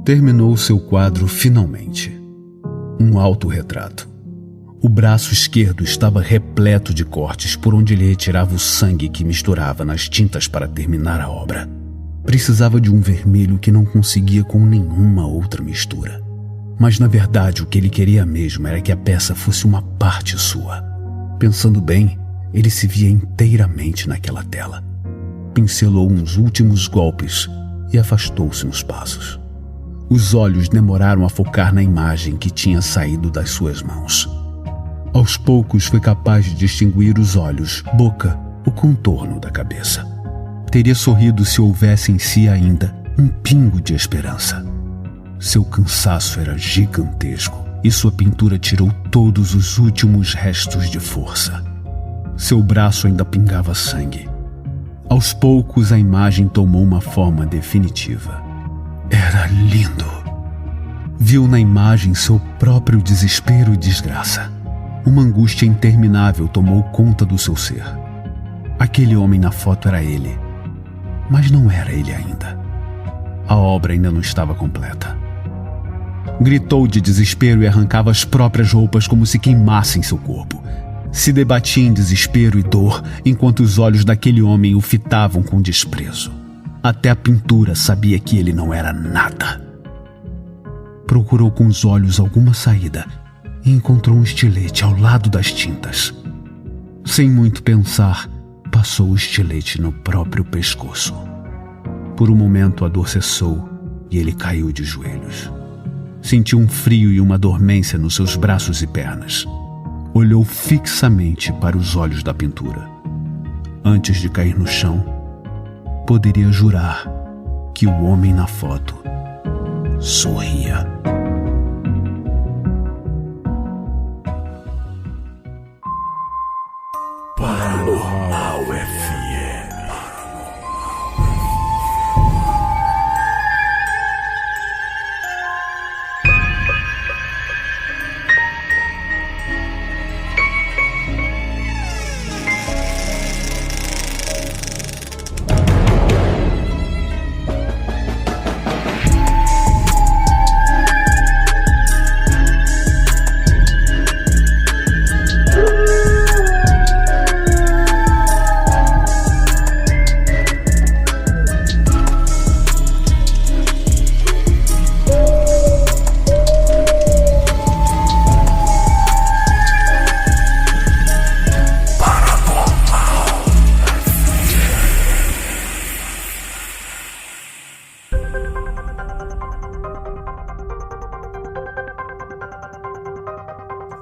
Terminou seu quadro finalmente. Um autorretrato. O braço esquerdo estava repleto de cortes por onde ele retirava o sangue que misturava nas tintas para terminar a obra. Precisava de um vermelho que não conseguia com nenhuma outra mistura. Mas na verdade o que ele queria mesmo era que a peça fosse uma parte sua. Pensando bem, ele se via inteiramente naquela tela. Pincelou uns últimos golpes e afastou-se uns passos. Os olhos demoraram a focar na imagem que tinha saído das suas mãos. Aos poucos foi capaz de distinguir os olhos, boca, o contorno da cabeça. Teria sorrido se houvesse em si ainda um pingo de esperança. Seu cansaço era gigantesco e sua pintura tirou todos os últimos restos de força. Seu braço ainda pingava sangue. Aos poucos a imagem tomou uma forma definitiva. Era lindo. Viu na imagem seu próprio desespero e desgraça. Uma angústia interminável tomou conta do seu ser. Aquele homem na foto era ele, mas não era ele ainda. A obra ainda não estava completa. Gritou de desespero e arrancava as próprias roupas como se queimassem seu corpo. Se debatia em desespero e dor, enquanto os olhos daquele homem o fitavam com desprezo. Até a pintura sabia que ele não era nada. Procurou com os olhos alguma saída e encontrou um estilete ao lado das tintas. Sem muito pensar, passou o estilete no próprio pescoço. Por um momento a dor cessou e ele caiu de joelhos. Sentiu um frio e uma dormência nos seus braços e pernas. Olhou fixamente para os olhos da pintura. Antes de cair no chão, poderia jurar que o homem na foto sorria. Paranormal FM.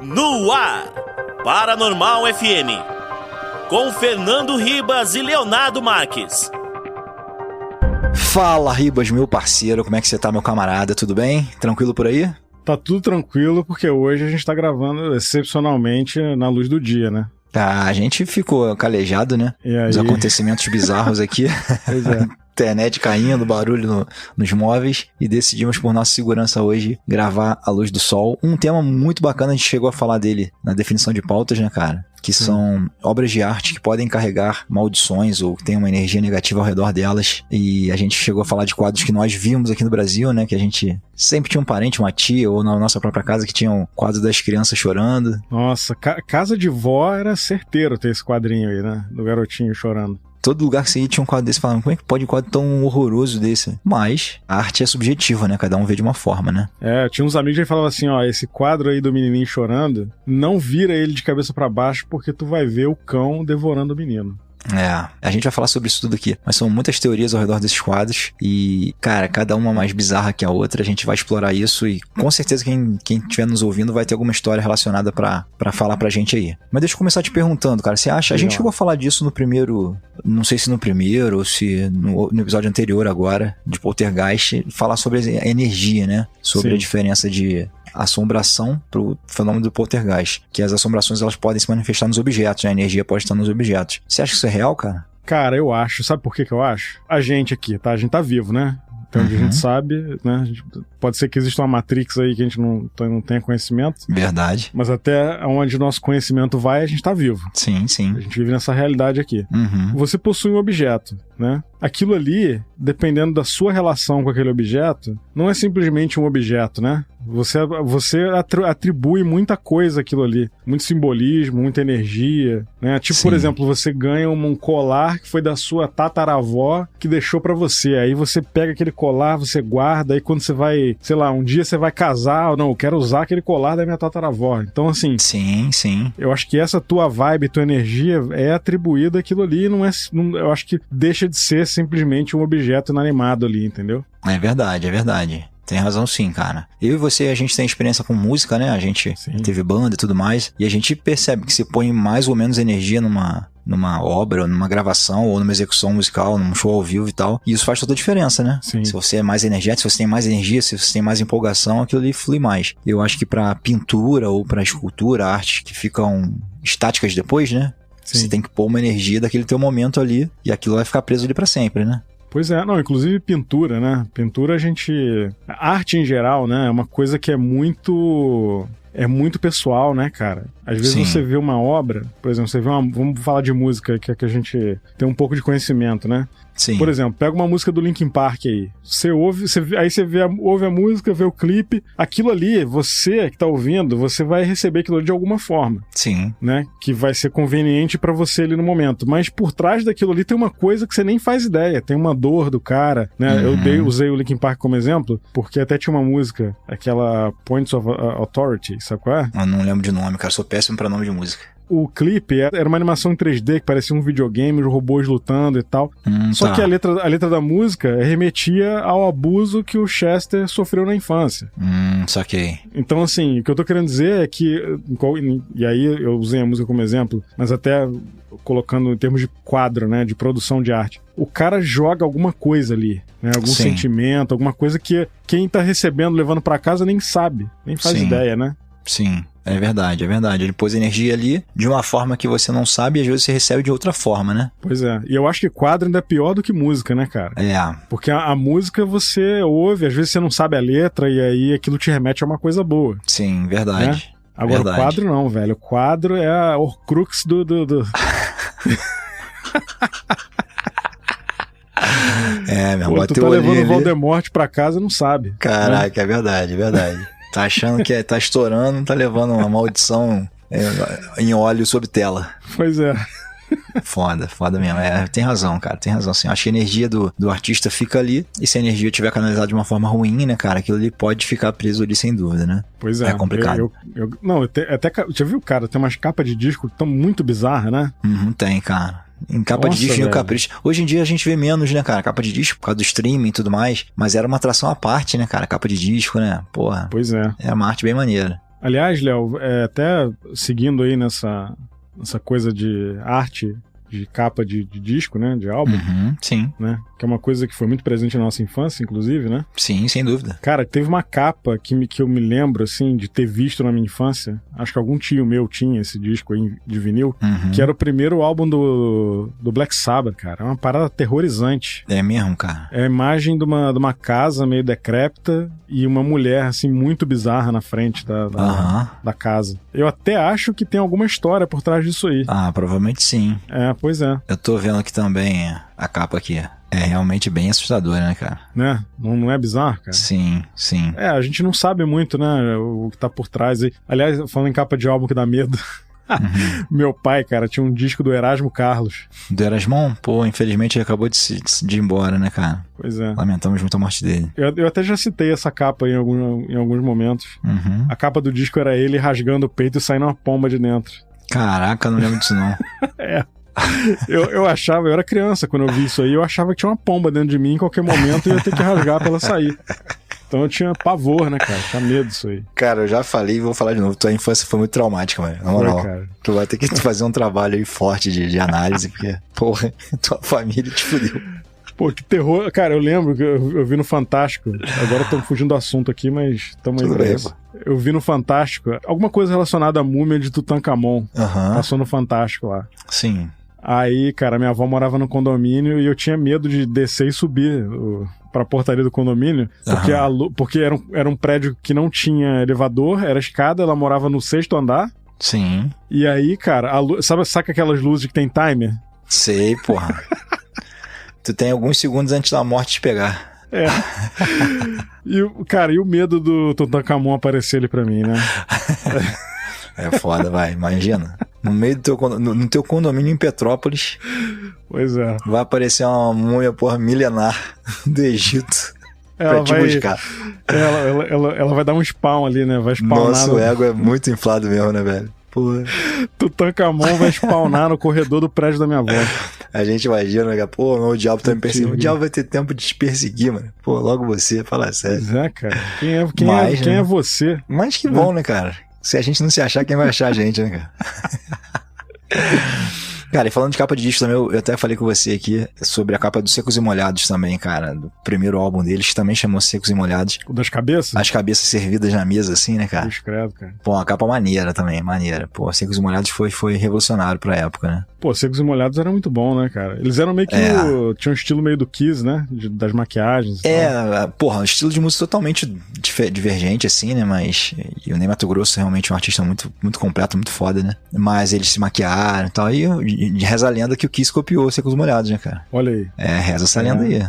No ar, Paranormal FM, com Fernando Ribas e Leonardo Marques. Fala, Ribas, meu parceiro, como é que você tá, meu camarada? Tudo bem? Tranquilo por aí? Tá tudo tranquilo, porque hoje a gente tá gravando excepcionalmente na luz do dia, né? Tá, a gente ficou calejado, né? Os acontecimentos bizarros aqui. Pois é. Internet caindo, barulho nos móveis, e decidimos, por nossa segurança hoje, gravar à luz do sol. Um tema muito bacana, a gente chegou a falar dele na definição de pautas, né, cara? Que são obras de arte que podem carregar maldições ou que tem uma energia negativa ao redor delas. E a gente chegou a falar de quadros que nós vimos aqui no Brasil, né? Que a gente sempre tinha um parente, uma tia, ou na nossa própria casa que tinha um quadro das crianças chorando. Nossa, casa de vó era certeiro ter esse quadrinho aí, né? Do garotinho chorando. Todo lugar que você ia tinha um quadro desse, falando, como é que pode um quadro tão horroroso desse? Mas a arte é subjetiva, né? Cada um vê de uma forma, né? É, tinha uns amigos que falavam assim, ó, esse quadro aí do menininho chorando, não vira ele de cabeça pra baixo porque tu vai ver o cão devorando o menino. É, a gente vai falar sobre isso tudo aqui, mas são muitas teorias ao redor desses quadros e, cara, cada uma mais bizarra que a outra, a gente vai explorar isso e com certeza quem estiver nos ouvindo vai ter alguma história relacionada pra falar pra gente aí. Mas deixa eu começar te perguntando, cara, você acha, a gente chegou a falar disso no primeiro, não sei se no primeiro ou se no episódio anterior agora, de Poltergeist, falar sobre a energia, né, sobre a diferença de assombração pro fenômeno do poltergeist, que as assombrações elas podem se manifestar nos objetos, né? A energia pode estar nos objetos. Você acha que isso é real, cara? Cara, eu acho. Sabe por que eu acho? A gente aqui, tá? A gente tá vivo, né? até onde a gente sabe, né? Pode ser que exista uma Matrix aí que a gente não tenha conhecimento. Verdade. Mas até onde o nosso conhecimento vai, a gente tá vivo. Sim, sim. A gente vive nessa realidade aqui. Você possui um objeto, né? Aquilo ali, dependendo da sua relação com aquele objeto, não é simplesmente um objeto, né? Você atribui muita coisa àquilo ali. Muito simbolismo, muita energia, né? Tipo, por exemplo, você ganha um colar que foi da sua tataravó que deixou pra você. Aí você pega aquele colar, você guarda, aí quando você vai, sei lá, um dia você vai casar, ou não, eu quero usar aquele colar da minha tataravó. Então, assim... Sim. Eu acho que essa tua vibe, tua energia é atribuída àquilo ali, eu acho que deixa de ser simplesmente um objeto inanimado ali, entendeu? É verdade. Tem razão sim, cara. Eu e você, a gente tem experiência com música, né? A gente teve banda e tudo mais, e a gente percebe que se põe mais ou menos energia numa obra, ou numa gravação, ou numa execução musical, num show ao vivo e tal, e isso faz toda a diferença, né? Sim. Se você é mais energético, se você tem mais energia, se você tem mais empolgação, aquilo ali flui mais. Eu acho que pra pintura ou pra escultura, artes que ficam estáticas depois, né? Sim. Você tem que pôr uma energia daquele teu momento ali, e aquilo vai ficar preso ali pra sempre, né? Pois é, não, inclusive pintura, né? Pintura a arte em geral, né? É uma coisa que é muito pessoal, né, cara? Às vezes você vê uma obra, por exemplo, vamos falar de música, que a gente tem um pouco de conhecimento, né? Sim. Por exemplo, pega uma música do Linkin Park aí. Você ouve, ouve a música, vê o clipe. Aquilo ali, você que tá ouvindo, você vai receber aquilo ali de alguma forma. Sim. Né? Que vai ser conveniente pra você ali no momento. Mas por trás daquilo ali tem uma coisa que você nem faz ideia. Tem uma dor do cara, né? Eu usei o Linkin Park como exemplo, porque até tinha uma música, aquela Points of Authority, sabe qual é? Eu não lembro de nome, cara. Sou péssimo pra nome de música. O clipe era uma animação em 3D que parecia um videogame, os robôs lutando e tal. Só que a letra da música remetia ao abuso que o Chester sofreu na infância. Saquei. Então, assim, o que eu tô querendo dizer é que... E aí eu usei a música como exemplo, mas até colocando em termos de quadro, né? De produção de arte. O cara joga alguma coisa ali, né? Algum sentimento, alguma coisa que quem tá recebendo, levando pra casa, nem sabe. Nem faz ideia, né? Sim. É verdade. Ele pôs energia ali de uma forma que você não sabe e às vezes você recebe de outra forma, né? Pois é. E eu acho que quadro ainda é pior do que música, né, cara? É. Porque a música você ouve, às vezes você não sabe a letra e aí aquilo te remete a uma coisa boa. Sim, verdade. Né? Agora o quadro não, velho. O quadro é a Horcrux do... É, meu irmão. Tu tá levando o Voldemort pra casa e não sabe. Caraca, né? É verdade. Tá achando que tá estourando, tá levando uma maldição em óleo sob tela. Pois é. Foda mesmo. Tem razão, cara, tem razão sim. Acho que a energia do artista fica ali, e se a energia estiver canalizada de uma forma ruim, né, cara, aquilo ali pode ficar preso ali sem dúvida, né? Pois é. É complicado. Já viu, cara, tem umas capas de disco tão muito bizarras, né? Tem, cara. Em capa de disco, no capricho. Hoje em dia a gente vê menos, né, cara? Capa de disco, por causa do streaming e tudo mais. Mas era uma atração à parte, né, cara? Capa de disco, né? Porra. Pois é. É uma arte bem maneira. Aliás, Léo, até seguindo aí nessa coisa de arte, de capa de disco, né? De álbum. Sim. Né? Que é uma coisa que foi muito presente na nossa infância, inclusive, né? Sim, sem dúvida. Cara, teve uma capa que eu me lembro, assim, de ter visto na minha infância. Acho que algum tio meu tinha esse disco aí de vinil. Que era o primeiro álbum do Black Sabbath, cara. É uma parada aterrorizante. É mesmo, cara? É a imagem de uma casa meio decrépita e uma mulher, assim, muito bizarra na frente da casa. Eu até acho que tem alguma história por trás disso aí. Ah, provavelmente sim. É, pois é. Eu tô vendo aqui também a capa aqui. É realmente bem assustadora, né, cara? Né? Não é bizarro, cara? Sim. A gente não sabe muito, né, o que tá por trás aí. Aliás, falando em capa de álbum que dá medo... Meu pai, cara, tinha um disco do Erasmo Carlos. Do Erasmão? Pô, infelizmente ele acabou de ir embora, né, cara? Pois é. Lamentamos muito a morte dele. Eu até já citei essa capa em alguns momentos. A capa do disco era ele rasgando o peito e saindo uma pomba de dentro. Caraca, não lembro disso não. Eu achava, eu era criança quando eu vi isso aí, eu achava que tinha uma pomba dentro de mim em qualquer momento e ia ter que rasgar pra ela sair. Então eu tinha pavor, né, cara? Tinha medo disso aí. Cara, eu já falei e vou falar de novo. Tua infância foi muito traumática, mano. Na moral. Cara. Tu vai ter que fazer um trabalho aí forte de análise, porque, porra, tua família te fudeu. Pô, que terror. Cara, eu lembro que eu vi no Fantástico. Agora estamos fugindo do assunto aqui, mas estamos aí pra isso. Eu vi no Fantástico alguma coisa relacionada à múmia de Tutankhamon. Passou no Fantástico lá. Sim. Aí, cara, minha avó morava no condomínio e eu tinha medo de descer e subir pra portaria do condomínio, porque era um prédio que não tinha elevador, era escada, ela morava no 6º andar. Sim. E aí, cara, saca aquelas luzes que tem timer? Sei, porra. Tu tem alguns segundos antes da morte te pegar. É. E o medo do Tutankhamon aparecer ali pra mim, né? É foda, vai, imagina. No meio no teu condomínio em Petrópolis. Pois é. Vai aparecer uma múmia, porra, milenar do Egito pra te buscar. Ela vai dar um spawn ali, né? Vai spawnar. Nosso ego é muito inflado mesmo, né, velho? Porra. Tutankhamon vai spawnar no corredor do prédio da minha avó. A gente imagina, né? Pô, o diabo tá me perseguindo. O diabo vai ter tempo de te perseguir, mano. Pô, logo você, fala sério. Pois é, cara. Quem é você? Mas que bom, né, cara? Se a gente não se achar, quem vai achar a gente, né, cara? Cara, e falando de capa de disco também, eu até falei com você aqui sobre a capa do Secos e Molhados também, cara. Do primeiro álbum deles, que também chamou Secos e Molhados. O das cabeças? As cabeças servidas na mesa, assim, né, cara? Discreto, cara. Pô, uma capa maneira também, maneira. Pô, Secos e Molhados foi revolucionário pra época, né? Pô, Secos e Molhados era muito bom, né, cara? Eles eram meio que... Tinha um estilo meio do Kiss, né? Das maquiagens e tal. Porra, um estilo de música totalmente divergente, assim, né? Mas... E o Ney Matogrosso realmente é um artista muito, muito completo, muito foda, né? Mas eles se maquiaram e tal. E reza a lenda que o Kiss copiou o Secos e Molhados, né, cara? Olha aí. Reza essa lenda aí.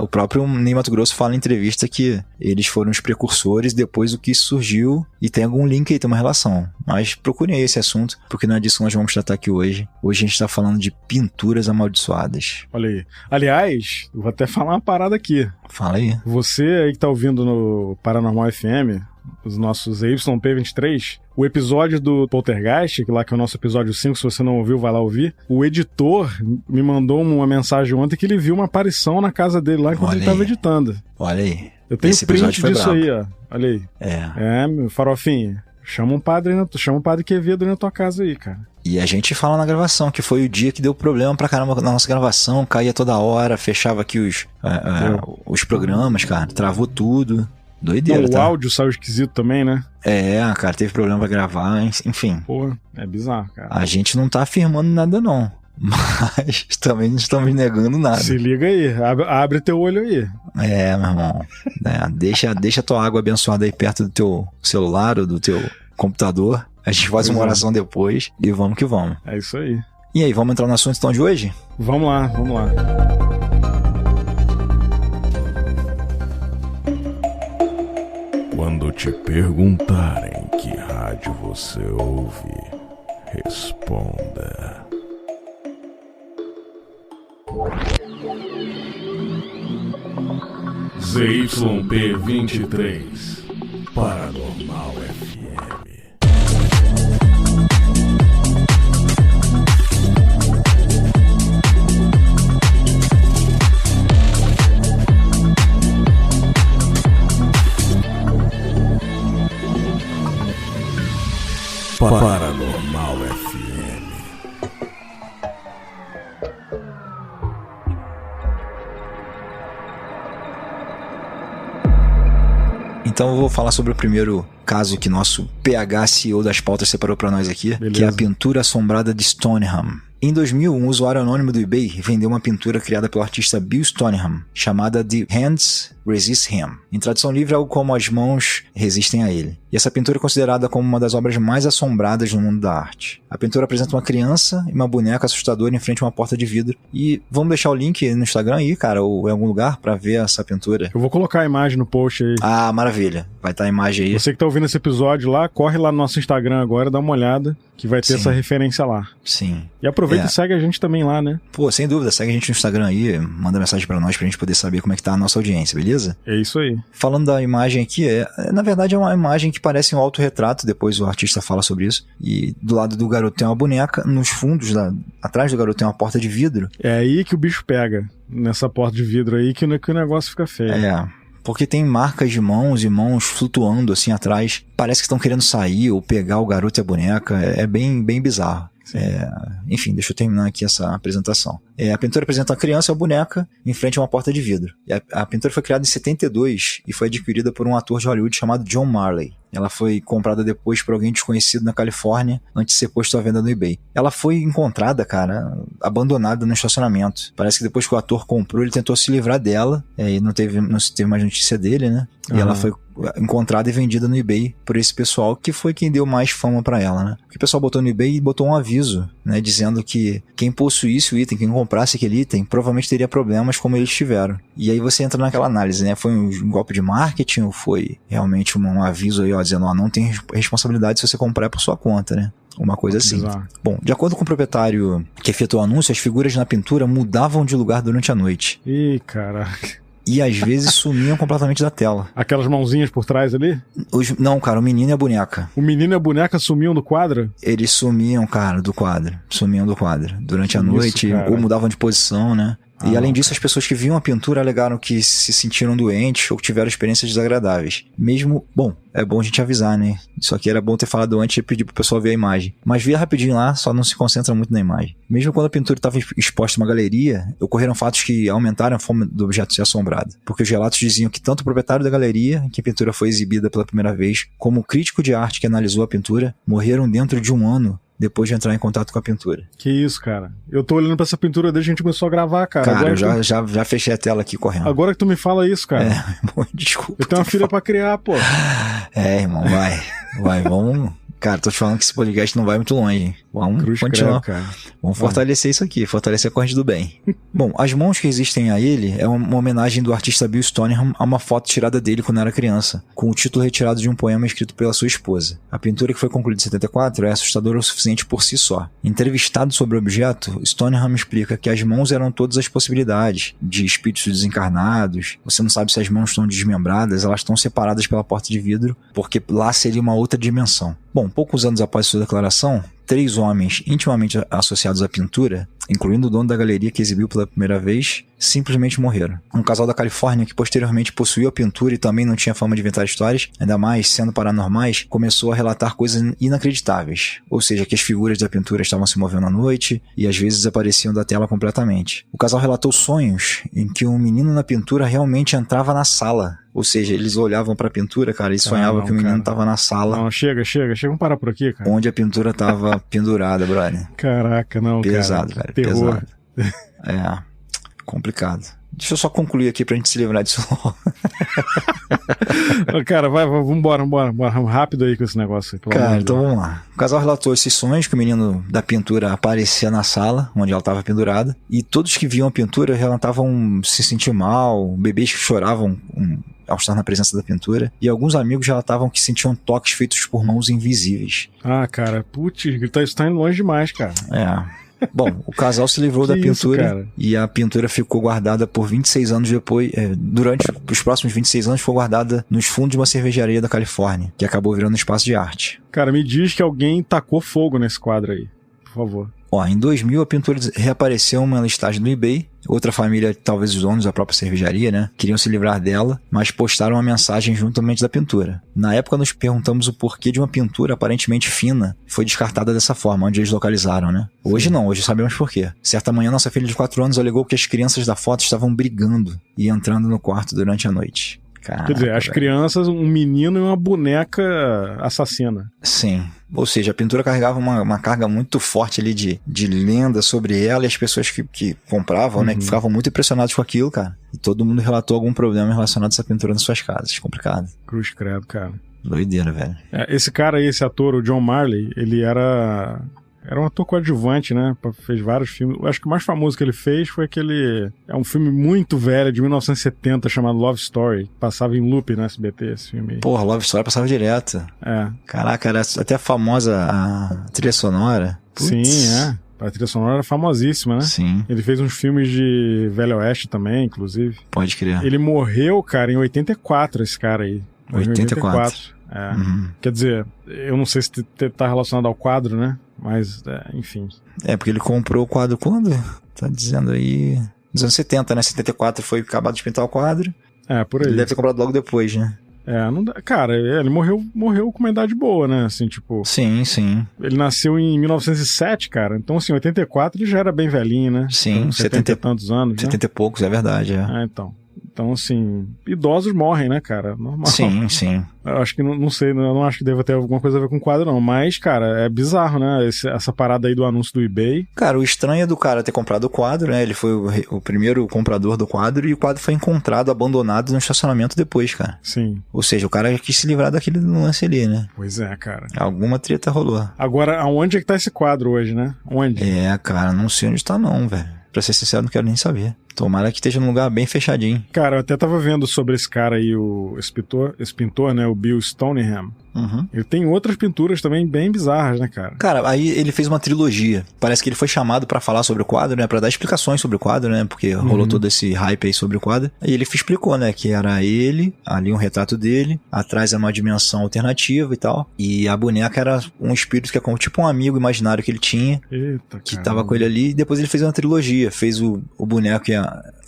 O próprio Ney Matogrosso fala em entrevista que eles foram os precursores, depois o Kiss surgiu e tem algum link aí, tem uma relação. Mas procurem aí esse assunto, porque não é disso que nós vamos tratar aqui hoje. Hoje a gente tá falando de pinturas amaldiçoadas. Olha aí. Aliás, eu vou até falar uma parada aqui. Fala aí. Você aí que tá ouvindo no Paranormal FM, os nossos YP23, o episódio do Poltergeist, que lá que é o nosso episódio 5, se você não ouviu, vai lá ouvir. O editor me mandou uma mensagem ontem que ele viu uma aparição na casa dele lá enquanto ele tava editando. Olha aí. Eu tenho print disso aí, ó. Olha aí. Meu farofinho. Chama um padre Quevedo aí na tua casa aí, cara. E a gente fala na gravação que foi o dia que deu problema pra caramba na nossa gravação, caía toda hora, fechava aqui os programas, cara, travou tudo. Doideira, o áudio saiu esquisito também, né? Cara, teve problema pra gravar, enfim. Pô, é bizarro, cara. A gente não tá afirmando nada, não. Mas também não estamos negando nada. Se liga aí, abre teu olho aí. Meu irmão. Deixa tua água abençoada aí perto do teu celular ou do teu computador. A gente faz uma oração depois e vamos que vamos. É isso aí. E aí, vamos entrar no assunto então de hoje? Vamos lá. Quando te perguntarem que rádio você ouve, responda. ZYP23 Paranormal FM. Paranormal FM. Então eu vou falar sobre o primeiro caso que nosso PH CEO das pautas separou pra nós aqui, que é a pintura assombrada de Stoneham. Em 2000, um usuário anônimo do eBay vendeu uma pintura criada pelo artista Bill Stoneham, chamada The Hands Resist Him. Em tradução livre, é algo como As Mãos Resistem a Ele. E essa pintura é considerada como uma das obras mais assombradas no mundo da arte. A pintura apresenta uma criança e uma boneca assustadora em frente a uma porta de vidro. E vamos deixar o link no Instagram aí, cara, ou em algum lugar pra ver essa pintura. Eu vou colocar a imagem no post aí. Ah, maravilha. Vai estar a imagem aí. Você que tá ouvindo esse episódio lá, corre lá no nosso Instagram agora, dá uma olhada, que vai ter essa referência lá. Sim. E aproveita e segue a gente também lá, né? Pô, sem dúvida, segue a gente no Instagram aí, manda mensagem pra nós pra gente poder saber como é que tá a nossa audiência, beleza? É isso aí. Falando da imagem aqui, na verdade é uma imagem que parece um autorretrato, depois o artista fala sobre isso, e do lado do garoto tem uma boneca, nos fundos, atrás do garoto tem uma porta de vidro. É aí que o bicho pega, nessa porta de vidro aí, que o negócio fica feio. Porque tem marcas de mãos e mãos flutuando assim atrás, parece que estão querendo sair ou pegar o garoto e a boneca, é bem, bem bizarro. Enfim, deixa eu terminar aqui essa apresentação. A pintura apresenta uma criança e uma boneca em frente a uma porta de vidro. A pintura foi criada em 72 e foi adquirida por um ator de Hollywood chamado John Marley. Ela foi comprada depois por alguém desconhecido na Califórnia, antes de ser posto à venda no eBay. Ela foi encontrada, cara, abandonada no estacionamento. Parece que depois que o ator comprou, ele tentou se livrar dela, e não se teve mais notícia dele, né? E ela foi encontrada e vendida no eBay por esse pessoal, que foi quem deu mais fama pra ela, né? Porque o pessoal botou no eBay e botou um aviso, né? Dizendo que quem possuísse o item, quem comprasse aquele item, provavelmente teria problemas como eles tiveram. E aí você entra naquela análise, né? Foi um golpe de marketing ou foi realmente um aviso aí, ó, dizendo, ó, não tem responsabilidade se você comprar por sua conta, né? Uma coisa assim. Bizarro. Bom, de acordo com o proprietário que efetuou o anúncio, as figuras na pintura mudavam de lugar durante a noite. Ih, caraca. E às vezes sumiam completamente da tela. Aquelas mãozinhas por trás ali? Não, cara, o menino e a boneca. O menino e a boneca sumiam do quadro? Eles sumiam, cara, do quadro. Sumiam do quadro. Durante a noite, ou mudavam de posição, né? E além disso, as pessoas que viam a pintura alegaram que se sentiram doentes ou que tiveram experiências desagradáveis. Mesmo, bom, é bom a gente avisar, né? Isso aqui era bom ter falado antes e pedir pro pessoal ver a imagem. Mas via rapidinho lá, só não se concentra muito na imagem. Mesmo quando a pintura estava exposta em uma galeria, ocorreram fatos que aumentaram a fome do objeto ser assombrado. Porque os relatos diziam que tanto o proprietário da galeria, em que a pintura foi exibida pela primeira vez, como o crítico de arte que analisou a pintura, morreram dentro de um ano depois de entrar em contato com a pintura. Que isso, cara. Eu tô olhando pra essa pintura desde que a gente começou a gravar, cara. Cara, eu já fechei a tela aqui correndo. Agora que tu me fala isso, cara. Desculpa. Eu tenho uma filha pra criar, pô. Irmão, vai, vamos... Cara, tô te falando que esse podcast não vai muito longe, hein? Vamos continuar. Cara. Vamos fortalecer isso aqui, fortalecer a corrente do bem. Bom, as mãos que existem a ele é uma homenagem do artista Bill Stoneham a uma foto tirada dele quando era criança, com o título retirado de um poema escrito pela sua esposa. A pintura, que foi concluída em 74, é assustadora o suficiente por si só. Entrevistado sobre o objeto, Stoneham explica que as mãos eram todas as possibilidades de espíritos desencarnados. Você não sabe se as mãos estão desmembradas, elas estão separadas pela porta de vidro, porque lá seria uma outra dimensão. Bom, poucos anos após sua declaração, 3 homens intimamente associados à pintura, incluindo o dono da galeria que exibiu pela primeira vez, simplesmente morreram. Um casal da Califórnia que posteriormente possuiu a pintura e também não tinha fama de inventar histórias, ainda mais sendo paranormais, começou a relatar coisas inacreditáveis. Ou seja, que as figuras da pintura estavam se movendo à noite e às vezes desapareciam da tela completamente. O casal relatou sonhos em que um menino na pintura realmente entrava na sala. Ou seja, eles olhavam pra pintura, cara, e sonhavam que o menino tava na sala. Não, chega, vamos parar por aqui, cara. Onde a pintura tava pendurada, brother. Caraca, não, pesado, cara. Terror. Pesado. Complicado. Deixa eu só concluir aqui pra gente se livrar disso logo. Cara, vambora. Rápido aí com esse negócio aí. Cara, então vamos lá. O casal relatou esses sonhos que o menino da pintura aparecia na sala, onde ela estava pendurada, e todos que viam a pintura relatavam se sentir mal, bebês que choravam ao estar na presença da pintura, e alguns amigos relatavam que sentiam toques feitos por mãos invisíveis. Ah, cara, putz, isso tá indo longe demais, cara. Bom, o casal se livrou da pintura e a pintura ficou guardada por 26 anos depois. Durante os próximos 26 anos, foi guardada nos fundos de uma cervejaria da Califórnia, que acabou virando um espaço de arte. Cara, me diz que alguém tacou fogo nesse quadro aí, por favor. Em 2000 a pintura reapareceu em uma listagem no eBay. Outra família, talvez os donos da própria cervejaria, né, queriam se livrar dela, mas postaram uma mensagem juntamente da pintura. Na época nos perguntamos o porquê de uma pintura aparentemente fina foi descartada dessa forma, onde eles localizaram, né? Hoje não, hoje sabemos por quê. Certa manhã nossa filha de 4 anos alegou que as crianças da foto estavam brigando e entrando no quarto durante a noite. Caraca, quer dizer, as crianças, um menino e uma boneca assassina. Sim. Ou seja, a pintura carregava uma carga muito forte ali de lenda sobre ela, e as pessoas que compravam, né, que ficavam muito impressionadas com aquilo, cara. E todo mundo relatou algum problema relacionado a essa pintura nas suas casas. Complicado. Cruz credo, cara. Doideira, velho. Esse cara aí, esse ator, o John Marley, ele era um ator coadjuvante, né? Fez vários filmes. Eu acho que o mais famoso que ele fez foi aquele... É um filme muito velho, de 1970, chamado Love Story. Passava em loop no SBT, esse filme aí. Porra, Love Story passava direto. Caraca, era até famosa a trilha sonora. Putz. Sim, a trilha sonora era famosíssima, né? Sim. Ele fez uns filmes de Velho Oeste também, inclusive. Pode crer. Ele morreu, cara, em 84, esse cara aí. 84. Quer dizer, eu não sei se tá relacionado ao quadro, né? Mas, enfim. Porque ele comprou o quadro quando? Tá dizendo aí... Nos anos 70, né? 74 foi acabado de pintar o quadro. Por aí. Ele deve ter comprado logo depois, né? Não dá, cara, ele morreu com uma idade boa, né? Assim, tipo... Sim. Ele nasceu em 1907, cara. Então, assim, 84 ele já era bem velhinho, né? Sim, então, 70 e tantos anos, 70 e poucos, é verdade, então. Então, assim, idosos morrem, né, cara? Normal. Sim, sim. Eu acho que, não sei, eu não acho que deva ter alguma coisa a ver com o quadro, não. Mas, cara, é bizarro, né? Essa parada aí do anúncio do eBay. Cara, o estranho é do cara ter comprado o quadro, né? Ele foi o primeiro comprador do quadro e o quadro foi encontrado, abandonado no estacionamento depois, cara. Sim. Ou seja, o cara quis se livrar daquele lance ali, né? Pois é, cara. Alguma treta rolou. Agora, aonde é que tá esse quadro hoje, né? Onde? É, cara, não sei onde tá não, velho. Pra ser sincero, não quero nem saber. Tomara que esteja num lugar bem fechadinho. Cara, eu até tava vendo sobre esse cara aí, esse pintor, né? O Bill Stoneham. Uhum. Ele tem outras pinturas também bem bizarras, né, cara? Cara, aí ele fez uma trilogia. Parece que ele foi chamado pra falar sobre o quadro, né? Pra dar explicações sobre o quadro, né? Porque rolou todo esse hype aí sobre o quadro. E ele explicou, né? Que era ele, ali um retrato dele, atrás é uma dimensão alternativa e tal. E a boneca era um espírito que é como tipo um amigo imaginário que ele tinha. Eita, que tava com ele ali. E depois ele fez uma trilogia. Fez o boneco,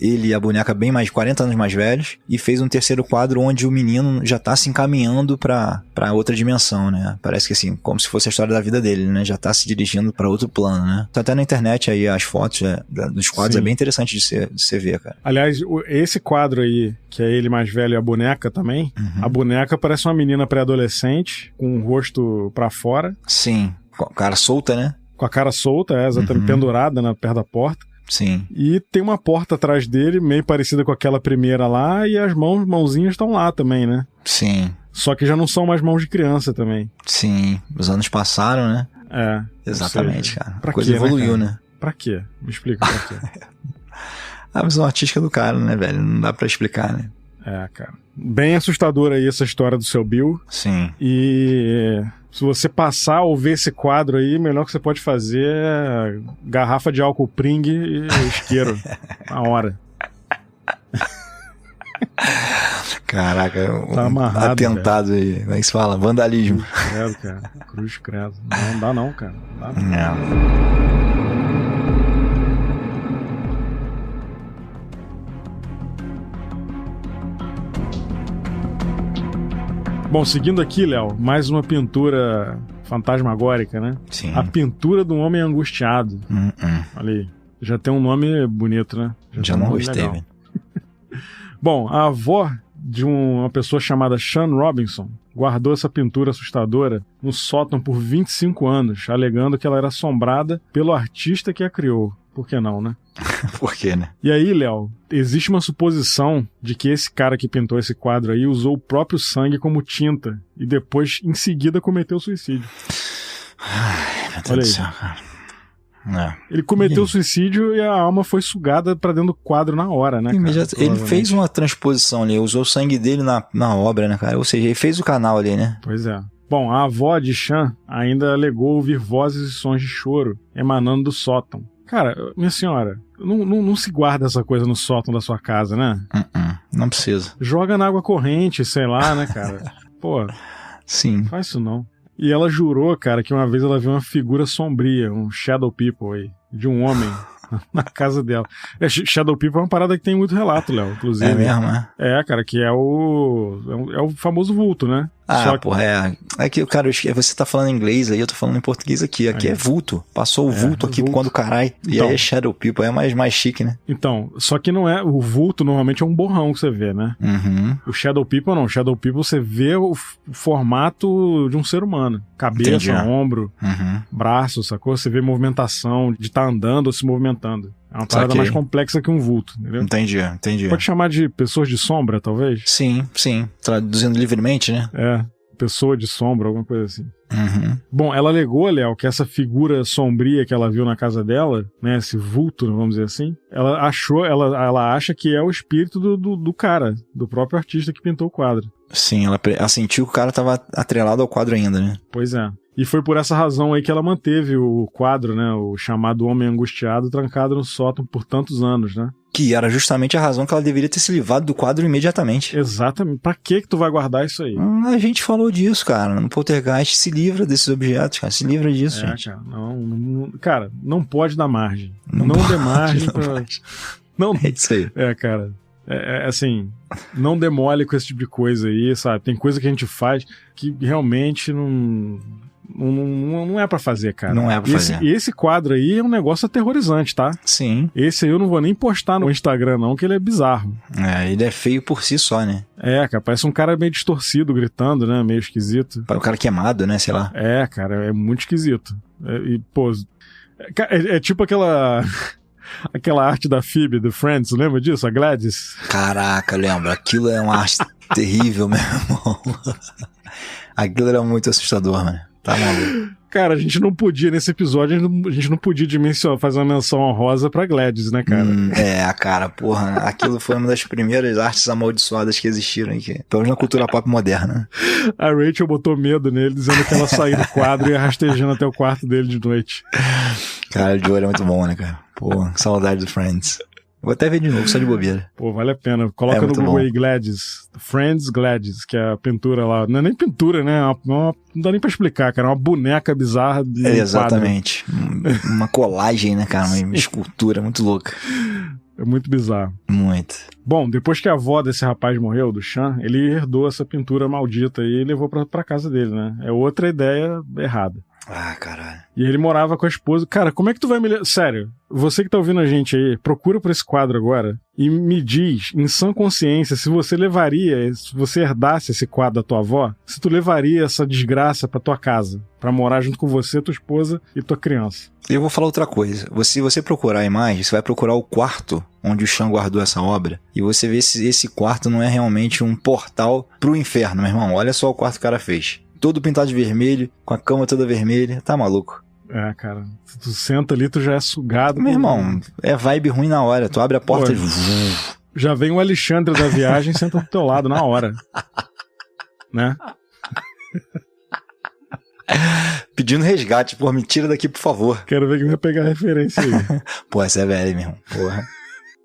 ele e a boneca bem mais 40 anos mais velhos. E fez um terceiro quadro onde o menino já tá se encaminhando pra outra dimensão, né? Parece que assim, como se fosse a história da vida dele, né? Já tá se dirigindo pra outro plano, né? Tá até na internet aí as fotos dos quadros. Sim. É bem interessante de você ver, cara. Aliás, esse quadro aí, que é ele mais velho e a boneca também, a boneca parece uma menina pré-adolescente, com o rosto pra fora. Sim, com a cara solta, né? Com a cara solta, exatamente, pendurada perto da porta. Sim. E tem uma porta atrás dele, meio parecida com aquela primeira lá, e as mãozinhas estão lá também, né? Sim. Só que já não são mais mãos de criança também. Sim, os anos passaram, né? É. Exatamente, cara. A coisa evoluiu, né? Pra quê? Me explica pra quê. A visão artística do cara, né, velho? Não dá pra explicar, né? É, cara. Bem assustadora aí essa história do seu Bill. Sim. E se você passar ou ver esse quadro aí, o melhor que você pode fazer é garrafa de álcool Pring e isqueiro. Na hora. Caraca, tá amarrado, atentado aí. Como é que se fala? Vandalismo. Cruz credo, cara. Cruz credo. Não dá não, cara. Não dá não. Não. Bom, seguindo aqui, Léo, mais uma pintura fantasmagórica, né? Sim. A pintura do homem angustiado. Olha aí. Já tem um nome bonito, né? Já não gostei. Bom, a avó de uma pessoa chamada Sean Robinson guardou essa pintura assustadora no sótão por 25 anos, alegando que ela era assombrada pelo artista que a criou. Por que não, né? Por quê, né? E aí, Léo, existe uma suposição de que esse cara que pintou esse quadro aí usou o próprio sangue como tinta e depois, em seguida, cometeu suicídio. Ai, meu Deus do céu, cara. Ele cometeu suicídio e a alma foi sugada pra dentro do quadro na hora, né, cara? Ele fez uma transposição ali, usou o sangue dele na obra, né, cara? Ou seja, ele fez o canal ali, né? Pois é. Bom, a avó de Sean ainda alegou ouvir vozes e sons de choro emanando do sótão. Cara, minha senhora, não se guarda essa coisa no sótão da sua casa, né? Não precisa. Joga na água corrente, sei lá, né, cara? Pô, sim. Faz isso não. E ela jurou, cara, que uma vez ela viu uma figura sombria, um Shadow People aí, de um homem na casa dela. Shadow People é uma parada que tem muito relato, Léo, inclusive. É mesmo, né? É, cara, que é o famoso vulto, né? Ah, porra, é que, cara, você tá falando em inglês aí, eu tô falando em português aqui. Aqui é vulto. Passou o vulto aqui vulto. Quando caralho. E então, aí é Shadow People, é mais chique, né? Então, só que não é. O vulto normalmente é um borrão que você vê, né? O Shadow People não. O Shadow People você vê o formato de um ser humano. Cabeça, ombro, braço, sacou? Você vê movimentação de estar andando ou se movimentando. É uma parada mais complexa que um vulto, entendeu? Entendi. Pode chamar de pessoas de sombra, talvez? Sim. Traduzindo livremente, né? É, pessoa de sombra, alguma coisa assim. Bom, ela alegou, Léo, que essa figura sombria que ela viu na casa dela, né, esse vulto, vamos dizer assim, ela acha que é o espírito do cara, do próprio artista que pintou o quadro. Sim, ela sentiu que o cara tava atrelado ao quadro ainda, né? Pois é. E foi por essa razão aí que ela manteve o quadro, né, o chamado Homem Angustiado, trancado no sótão por tantos anos, né? Que era justamente a razão que ela deveria ter se livrado do quadro imediatamente. Exatamente. Pra que tu vai guardar isso aí? A gente falou disso, cara. No Poltergeist, se livra desses objetos, cara. Se livra disso, gente. Cara, não pode dar margem. Não dê margem pra... Não, é isso aí. Cara. Assim, não demole com esse tipo de coisa aí, sabe? Tem coisa que a gente faz que realmente Não é pra fazer, cara. Não é pra fazer. E esse quadro aí é um negócio aterrorizante, tá? Sim. Esse aí eu não vou nem postar no Instagram, não, que ele é bizarro. Ele é feio por si só, né? Cara, parece um cara meio distorcido, gritando, né? Meio esquisito. Para um cara queimado, né? Sei lá. Cara, é muito esquisito. É tipo aquela arte da Phoebe, do Friends, lembra disso? A Gladys? Caraca, lembra? Aquilo é uma arte terrível, meu irmão. Aquilo era muito assustador, mano. Tá maluco. Cara, a gente não podia, nesse episódio, a gente não podia fazer uma menção honrosa pra Gladys, né, cara? Cara, porra, aquilo foi uma das primeiras artes amaldiçoadas que existiram aqui. Pelo menos na cultura pop moderna. A Rachel botou medo nele, dizendo que ela saía do quadro e ia rastejando até o quarto dele de noite. Cara, o Joel é muito bom, né, cara? Pô, saudade do Friends. Vou até ver de novo, só de bobeira. Pô, vale a pena. Coloca no Google aí Gladys. Friends Gladys, que é a pintura lá. Não é nem pintura, né? Não dá nem pra explicar, cara. É uma boneca bizarra. Exatamente. Uma colagem, né, cara? Uma escultura muito louca. É muito bizarro. Muito. Bom, depois que a avó desse rapaz morreu, do Sean, ele herdou essa pintura maldita e levou pra casa dele, né? É outra ideia errada. Ah, caralho. E ele morava com a esposa. Cara, como é que tu vai me... Sério, você que tá ouvindo a gente aí, procura por esse quadro agora e me diz, em sã consciência, se você herdasse esse quadro da tua avó, se tu levaria essa desgraça pra tua casa, pra morar junto com você, tua esposa e tua criança. Eu vou falar outra coisa. Se você procurar a imagem, você vai procurar o quarto onde o Sean guardou essa obra e você vê se esse quarto não é realmente um portal pro inferno, meu irmão. Olha só o quarto que o cara fez. Todo pintado de vermelho, com a cama toda vermelha. Tá maluco? Cara. Se tu senta ali, tu já é sugado. Meu irmão, é vibe ruim na hora. Tu abre a porta e... Já vem o Alexandre da viagem e senta do teu lado na hora. Né? Pedindo resgate. Pô, me tira daqui, por favor. Quero ver quem vai pegar a referência aí. Pô, essa é velha, meu irmão. Porra.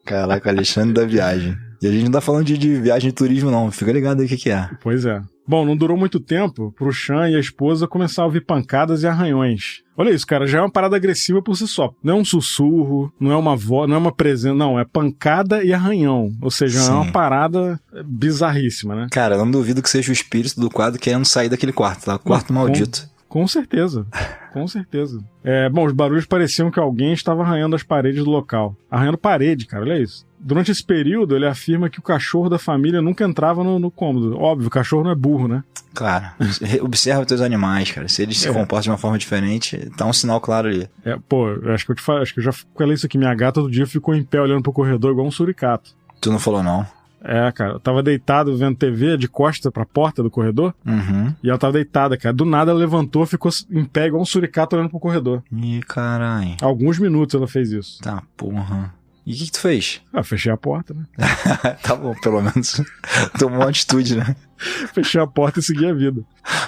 Caraca, Alexandre da viagem. E a gente não tá falando de viagem de turismo, não. Fica ligado aí o que é. Pois é. Bom, não durou muito tempo pro Sean e a esposa começar a ouvir pancadas e arranhões. Olha isso, cara, já é uma parada agressiva por si só. Não é um sussurro, não é uma voz, não é uma presença, não, é pancada e arranhão. Ou seja, é uma parada bizarríssima, né? Cara, eu não duvido que seja o espírito do quadro querendo sair daquele quarto, tá? Quarto maldito. Com certeza, com certeza. Bom, os barulhos pareciam que alguém estava arranhando as paredes do local. Arranhando parede, cara, olha isso. Durante esse período, ele afirma que o cachorro da família nunca entrava no cômodo. Óbvio, o cachorro não é burro, né? Claro. Observa teus animais, cara. Se eles se comportam de uma forma diferente, tá um sinal claro ali. Acho que eu já falei isso aqui. Minha gata todo dia ficou em pé olhando pro corredor igual um suricato. Tu não falou não? Cara, eu tava deitado vendo TV de costa pra porta do corredor. E ela tava deitada, cara. Do nada ela levantou, ficou em pé igual um suricato olhando pro corredor. Ih, caralho. Alguns minutos ela fez isso. Tá, porra. E o que tu fez? Fechei a porta, né? Tá bom, pelo menos tomou uma atitude, né? Fechei a porta e segui a vida.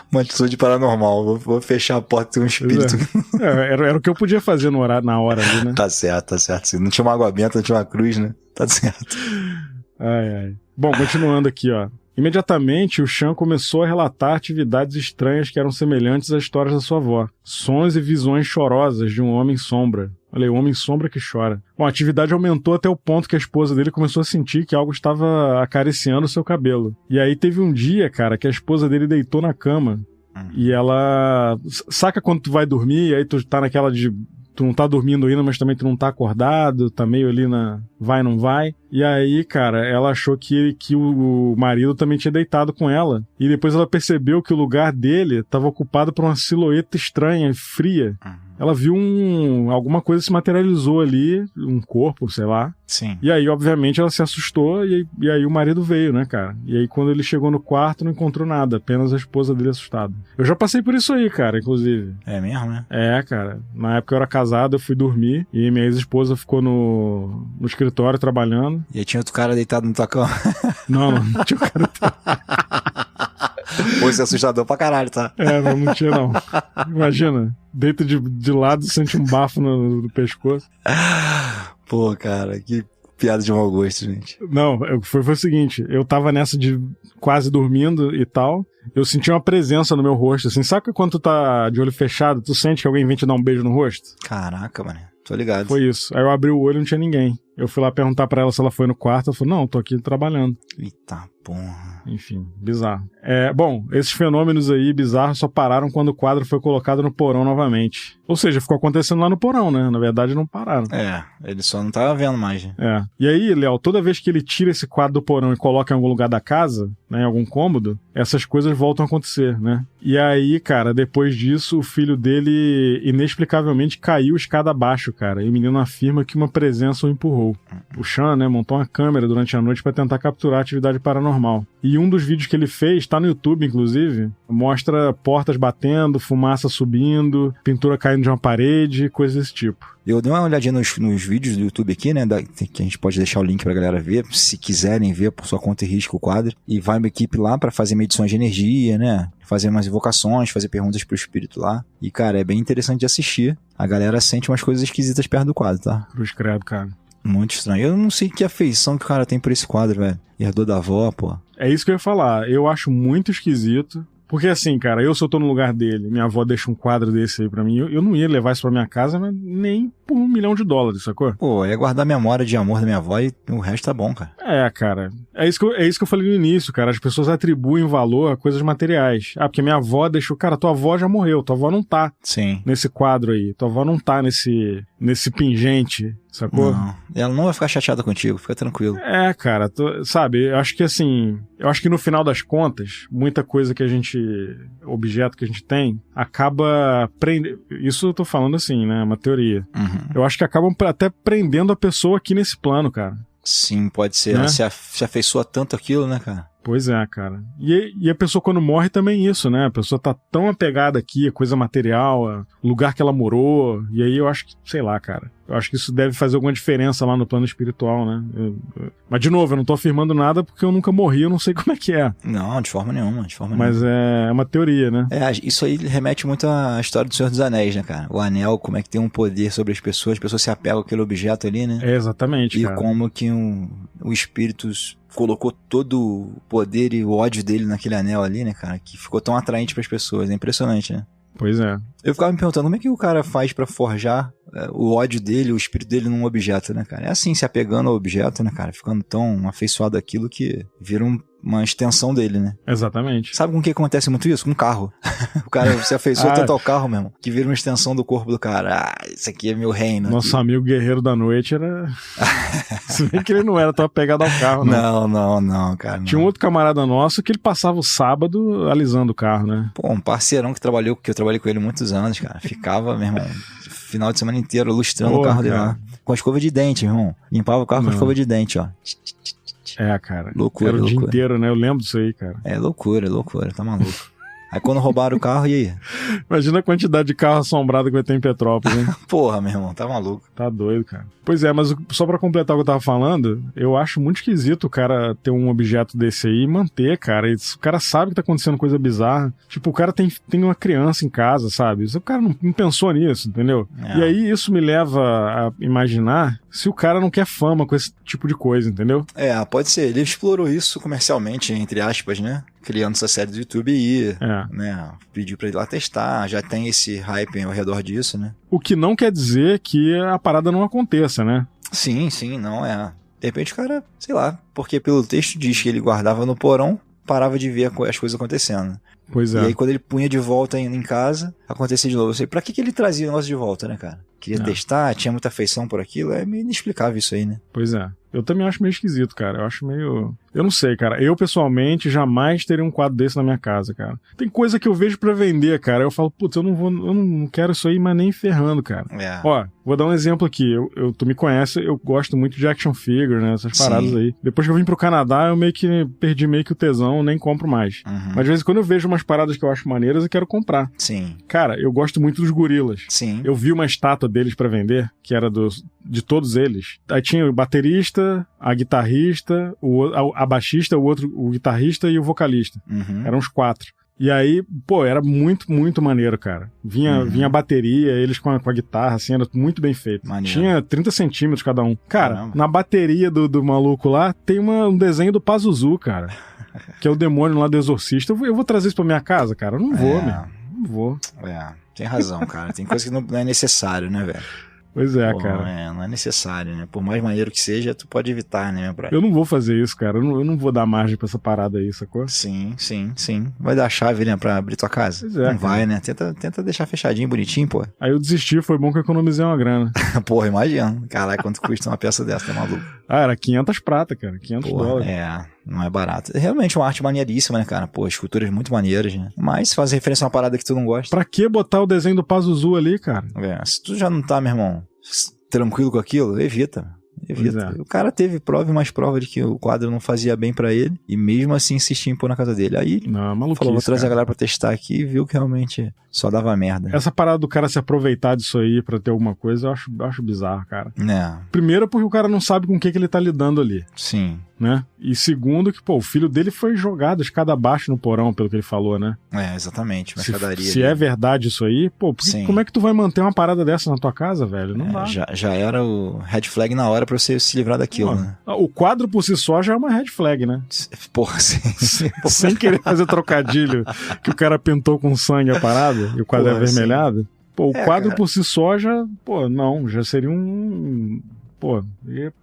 Uma atitude paranormal. Vou fechar a porta e ter um espírito. Era o que eu podia fazer na hora ali, né? Tá certo. Não tinha uma água benta, não tinha uma cruz, né? Tá certo. Ai. Bom, continuando aqui, ó. Imediatamente, o Sean começou a relatar atividades estranhas que eram semelhantes às histórias da sua avó. Sons e visões chorosas de um homem-sombra. Olha aí, o homem-sombra que chora. Bom, a atividade aumentou até o ponto que a esposa dele começou a sentir que algo estava acariciando o seu cabelo. E aí teve um dia, cara, que a esposa dele deitou na cama e ela... Saca quando tu vai dormir e aí tu tá naquela de... Tu não tá dormindo ainda, mas também tu não tá acordado, tá meio ali na vai, não vai. E aí, cara, ela achou que o marido também tinha deitado com ela. E depois ela percebeu que o lugar dele tava ocupado por uma silhueta estranha e fria. Ela viu alguma coisa se materializou ali, um corpo, sei lá. Sim. E aí, obviamente, ela se assustou e aí o marido veio, né, cara? E aí, quando ele chegou no quarto, não encontrou nada, apenas a esposa dele assustada. Eu já passei por isso aí, cara, inclusive. É mesmo, né? Cara. Na época eu era casado, eu fui dormir e minha ex-esposa ficou no escritório trabalhando. E aí tinha outro cara deitado no tua cama? Não tinha o cara... Pô, isso é assustador pra caralho, tá? Não tinha não. Imagina, deita de lado e sente um bafo no pescoço. Pô, cara, que piada de mau gosto, gente. Não, foi o seguinte, eu tava nessa de quase dormindo e tal, eu senti uma presença no meu rosto, assim, sabe que quando tu tá de olho fechado, tu sente que alguém vem te dar um beijo no rosto? Caraca, mano, tô ligado. Foi isso, aí eu abri o olho e não tinha ninguém. Eu fui lá perguntar pra ela se ela foi no quarto, ela falou, não, tô aqui trabalhando. Eita porra. Enfim, bizarro. Bom, esses fenômenos aí bizarros só pararam quando o quadro foi colocado no porão novamente. Ou seja, ficou acontecendo lá no porão, né? Na verdade, não pararam. Ele só não tava vendo mais, né? E aí, Léo, toda vez que ele tira esse quadro do porão e coloca em algum lugar da casa, né, em algum cômodo, essas coisas voltam a acontecer, né? E aí, cara, depois disso, o filho dele inexplicavelmente caiu escada abaixo, cara. E o menino afirma que uma presença o empurrou. O Sean, né, montou uma câmera durante a noite pra tentar capturar a atividade paranormal. E um dos vídeos que ele fez, tá no YouTube, inclusive, mostra portas batendo, fumaça subindo, pintura caindo de uma parede, coisas desse tipo. Eu dei uma olhadinha nos vídeos do YouTube aqui, né, que a gente pode deixar o link pra galera ver, se quiserem ver por sua conta e risco o quadro. E vai uma equipe lá pra fazer medições de energia, né, fazer umas invocações, fazer perguntas pro espírito lá. E, cara, é bem interessante de assistir. A galera sente umas coisas esquisitas perto do quadro, tá? Cruz credo, cara. Muito estranho. Eu não sei que afeição que o cara tem por esse quadro, velho. Herdou da avó, pô. É isso que eu ia falar. Eu acho muito esquisito. Porque assim, cara, se eu tô no lugar dele, minha avó deixa um quadro desse aí pra mim, eu não ia levar isso pra minha casa, mas nem por $1 milhão, sacou? Pô, é guardar a memória de amor da minha avó e o resto tá bom, cara. Cara. É isso que eu falei no início, cara. As pessoas atribuem valor a coisas materiais. Porque minha avó deixou... Cara, tua avó já morreu, tua avó não tá nesse quadro aí. Tua avó não tá nesse pingente, sacou? Não, ela não vai ficar chateada contigo, fica tranquilo. Cara, sabe, eu acho que assim... Eu acho que no final das contas, muita coisa que a gente... Objeto que a gente tem, acaba prendendo... Isso eu tô falando assim, né? Uma teoria. Eu acho que acabam até prendendo a pessoa aqui nesse plano, cara. Sim, pode ser. Né? Ela se afeiçoa tanto aquilo, né, cara? Pois é, cara. E a pessoa quando morre também isso, né? A pessoa tá tão apegada aqui a coisa material, a lugar que ela morou, e aí eu acho que, sei lá, cara, eu acho que isso deve fazer alguma diferença lá no plano espiritual, né? Mas, de novo, eu não tô afirmando nada porque eu nunca morri, eu não sei como é que é. Não, de forma nenhuma, Mas é uma teoria, né? Isso aí remete muito à história do Senhor dos Anéis, né, cara? O anel, como é que tem um poder sobre as pessoas se apegam àquele objeto ali, né? Exatamente, cara. E como que o espírito colocou todo o poder e o ódio dele naquele anel ali, né, cara? Que ficou tão atraente pras pessoas. É impressionante, né? Pois é. Eu ficava me perguntando como é que o cara faz pra forjar o ódio dele, o espírito dele num objeto, né, cara? É assim, se apegando ao objeto, né, cara? Ficando tão afeiçoado àquilo que vira uma extensão dele, né? Exatamente. Sabe com que acontece muito isso? Com carro. O cara se afeiçoa tanto ao carro mesmo, que vira uma extensão do corpo do cara. Isso aqui é meu reino. Nosso amigo Guerreiro da Noite era... Se bem que ele não era tão apegado ao carro, não. Não, cara. Não. Tinha um outro camarada nosso que ele passava o sábado alisando o carro, né? Pô, um parceirão que eu trabalhei com ele muitos anos, cara. Ficava, meu irmão, final de semana inteiro lustrando o carro dele lá. Com a escova de dente, meu irmão. Limpava o carro com a escova de dente, ó. Cara. Loucura, era o dia inteiro, né? Eu lembro disso aí, cara. É loucura, tá maluco. Aí quando roubaram o carro, e aí? Imagina a quantidade de carro assombrado que vai ter em Petrópolis, hein? Porra, meu irmão, tá maluco. Tá doido, cara. Pois é, mas só pra completar o que eu tava falando, eu acho muito esquisito o cara ter um objeto desse aí e manter, cara. O cara sabe que tá acontecendo coisa bizarra. Tipo, o cara tem uma criança em casa, sabe? O cara não pensou nisso, entendeu? E aí isso me leva a imaginar se o cara não quer fama com esse tipo de coisa, entendeu? Pode ser. Ele explorou isso comercialmente, entre aspas, né? Criando essa série do YouTube e né, pediu pra ele lá testar, já tem esse hype ao redor disso, né? O que não quer dizer que a parada não aconteça, né? Sim, não é. De repente o cara, sei lá, porque pelo texto diz que ele guardava no porão, parava de ver as coisas acontecendo. Pois é. E aí quando ele punha de volta em casa, acontecia de novo. Eu sei, pra que ele trazia o negócio de volta, né, cara? Queria testar, tinha muita afeição por aquilo, é meio inexplicável isso aí, né? Pois é. Eu também acho meio esquisito, cara. Eu acho meio... Eu não sei, cara. Eu, pessoalmente, jamais teria um quadro desse na minha casa, cara. Tem coisa que eu vejo pra vender, cara. Eu falo, putz, eu não quero isso aí, mas nem ferrando, cara. Ó, vou dar um exemplo aqui. Tu me conhece, eu gosto muito de action figure, né? Essas paradas aí. Depois que eu vim pro Canadá, eu perdi o tesão, nem compro mais. Mas de vez em quando eu vejo umas paradas que eu acho maneiras e quero comprar. Sim. Cara, eu gosto muito dos gorilas. Sim. Eu vi uma estátua deles pra vender, que era de todos eles. Aí tinha o baterista, a guitarrista, a baixista, o guitarrista e o vocalista. Eram os 4. E aí, pô, era muito, muito maneiro, cara. Vinha a bateria, eles com a guitarra, assim, era muito bem feito. Maneiro. Tinha 30 centímetros cada um. Cara, na bateria do maluco lá, tem um desenho do Pazuzu, cara. Que é o demônio lá do Exorcista. Eu vou trazer isso pra minha casa, cara? Eu não vou, meu. Não vou. Tem razão, cara. Tem coisa que não é necessário, né, velho? Pois é, Pô, cara. não é necessário, né? Por mais maneiro que seja, tu pode evitar, né, meu brother? Eu não vou fazer isso, cara. Eu não vou dar margem pra essa parada aí, sacou? Sim. Vai dar a chave, né, pra abrir tua casa? Pois é, não cara. vai, né? Tenta deixar fechadinho, bonitinho, pô. Aí eu desisti, foi bom que eu economizei uma grana. Porra, imagina. Caralho, quanto custa uma peça dessa, tá maluco? Era 500 prata, cara. 500 dólares. Não é barato. É realmente uma arte maneiríssima, né, cara? Pô, esculturas muito maneiras, né? Mas se fazer referência a uma parada que tu não gosta... Pra que botar o desenho do Pazuzu ali, cara? Se tu já não tá, meu irmão, tranquilo com aquilo, evita. O cara teve prova e mais prova de que o quadro não fazia bem pra ele, e mesmo assim insistia em pôr na casa dele. Aí falou, vou trazer a galera pra testar aqui, e viu que realmente só dava merda. Essa parada do cara se aproveitar disso aí pra ter alguma coisa, eu acho bizarro, cara. Primeiro porque o cara não sabe com o que ele tá lidando ali. Sim. Né? E segundo que, pô, o filho dele foi jogado escada abaixo no porão, pelo que ele falou, né? Exatamente, uma escadaria. Se é verdade isso aí, pô, como é que tu vai manter uma parada dessa na tua casa, velho? Não dá. Já era o red flag na hora pra você se livrar daquilo, né? O quadro por si só já é uma red flag, né? Porra, sim. Sem querer fazer trocadilho, que o cara pintou com sangue a parada e o quadro é avermelhado. Pô, o quadro por si só já seria um... Pô,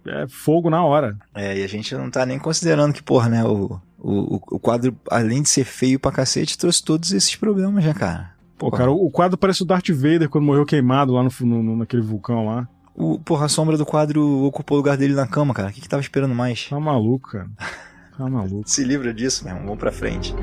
é fogo na hora. E a gente não tá nem considerando que, porra, né, o quadro, além de ser feio pra cacete, trouxe todos esses problemas, né, cara? Pô, cara, o quadro parece o Darth Vader quando morreu queimado lá naquele vulcão lá. A sombra do quadro ocupou o lugar dele na cama, cara. O que tava esperando mais? Tá maluco, cara. Tá maluco. Se livra disso, meu irmão. Vamos pra frente.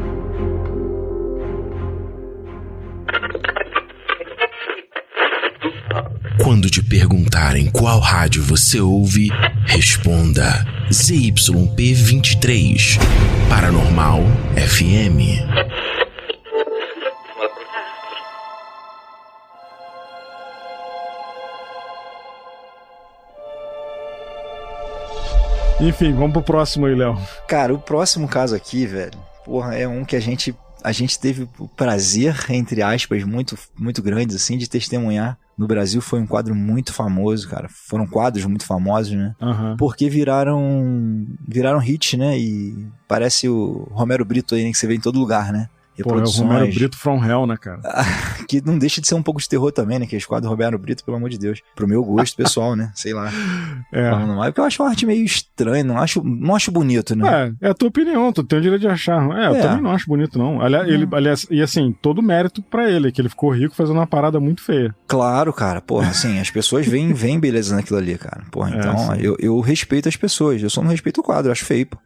Quando te perguntarem qual rádio você ouve, responda ZYP23, Paranormal FM. Enfim, vamos pro próximo aí, Léo. Cara, o próximo caso aqui, velho, porra, é um que a gente teve o prazer, entre aspas, muito, muito grande, assim, de testemunhar. No Brasil foi um quadro muito famoso, cara. Foram quadros muito famosos, né? Uhum. Porque viraram hit, né? E parece o Romero Brito aí, né? Que você vê em todo lugar, né? Pô, é o Romero Brito from Hell, né, cara? Que não deixa de ser um pouco de terror também, né? Que é o quadro Romero Brito, pelo amor de Deus. Pro meu gosto pessoal, né? Sei lá. Porque eu acho uma arte meio estranha, não acho bonito, né? É a tua opinião, tu tem o direito de achar. Eu também não acho bonito, não. Aliás, e assim, todo mérito pra ele, que ele ficou rico fazendo uma parada muito feia. Claro, cara. Porra, assim, as pessoas veem beleza naquilo ali, cara. Porra, então, eu respeito as pessoas. Eu só não respeito o quadro, eu acho feio, pô.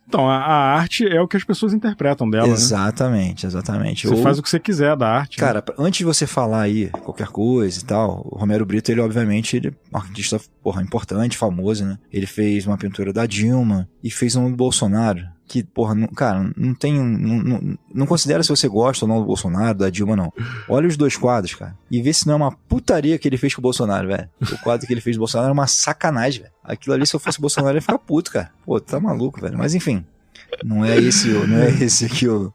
Então, a arte é o que as pessoas interpretam dela, exatamente. Você faz o que você quiser da arte. Cara, antes de você falar aí qualquer coisa e tal, o Romero Brito, ele obviamente, ele é um artista, porra, importante, famoso, né? Ele fez uma pintura da Dilma e fez um do Bolsonaro. Que, porra, não tem... Não considera se você gosta ou não do Bolsonaro, da Dilma, não. Olha os dois quadros, cara. E vê se não é uma putaria que ele fez com o Bolsonaro, velho. O quadro que ele fez com o Bolsonaro é uma sacanagem, velho. Aquilo ali, se eu fosse o Bolsonaro, eu ia ficar puto, cara. Pô, tá maluco, velho. Mas, enfim. Não é esse aqui a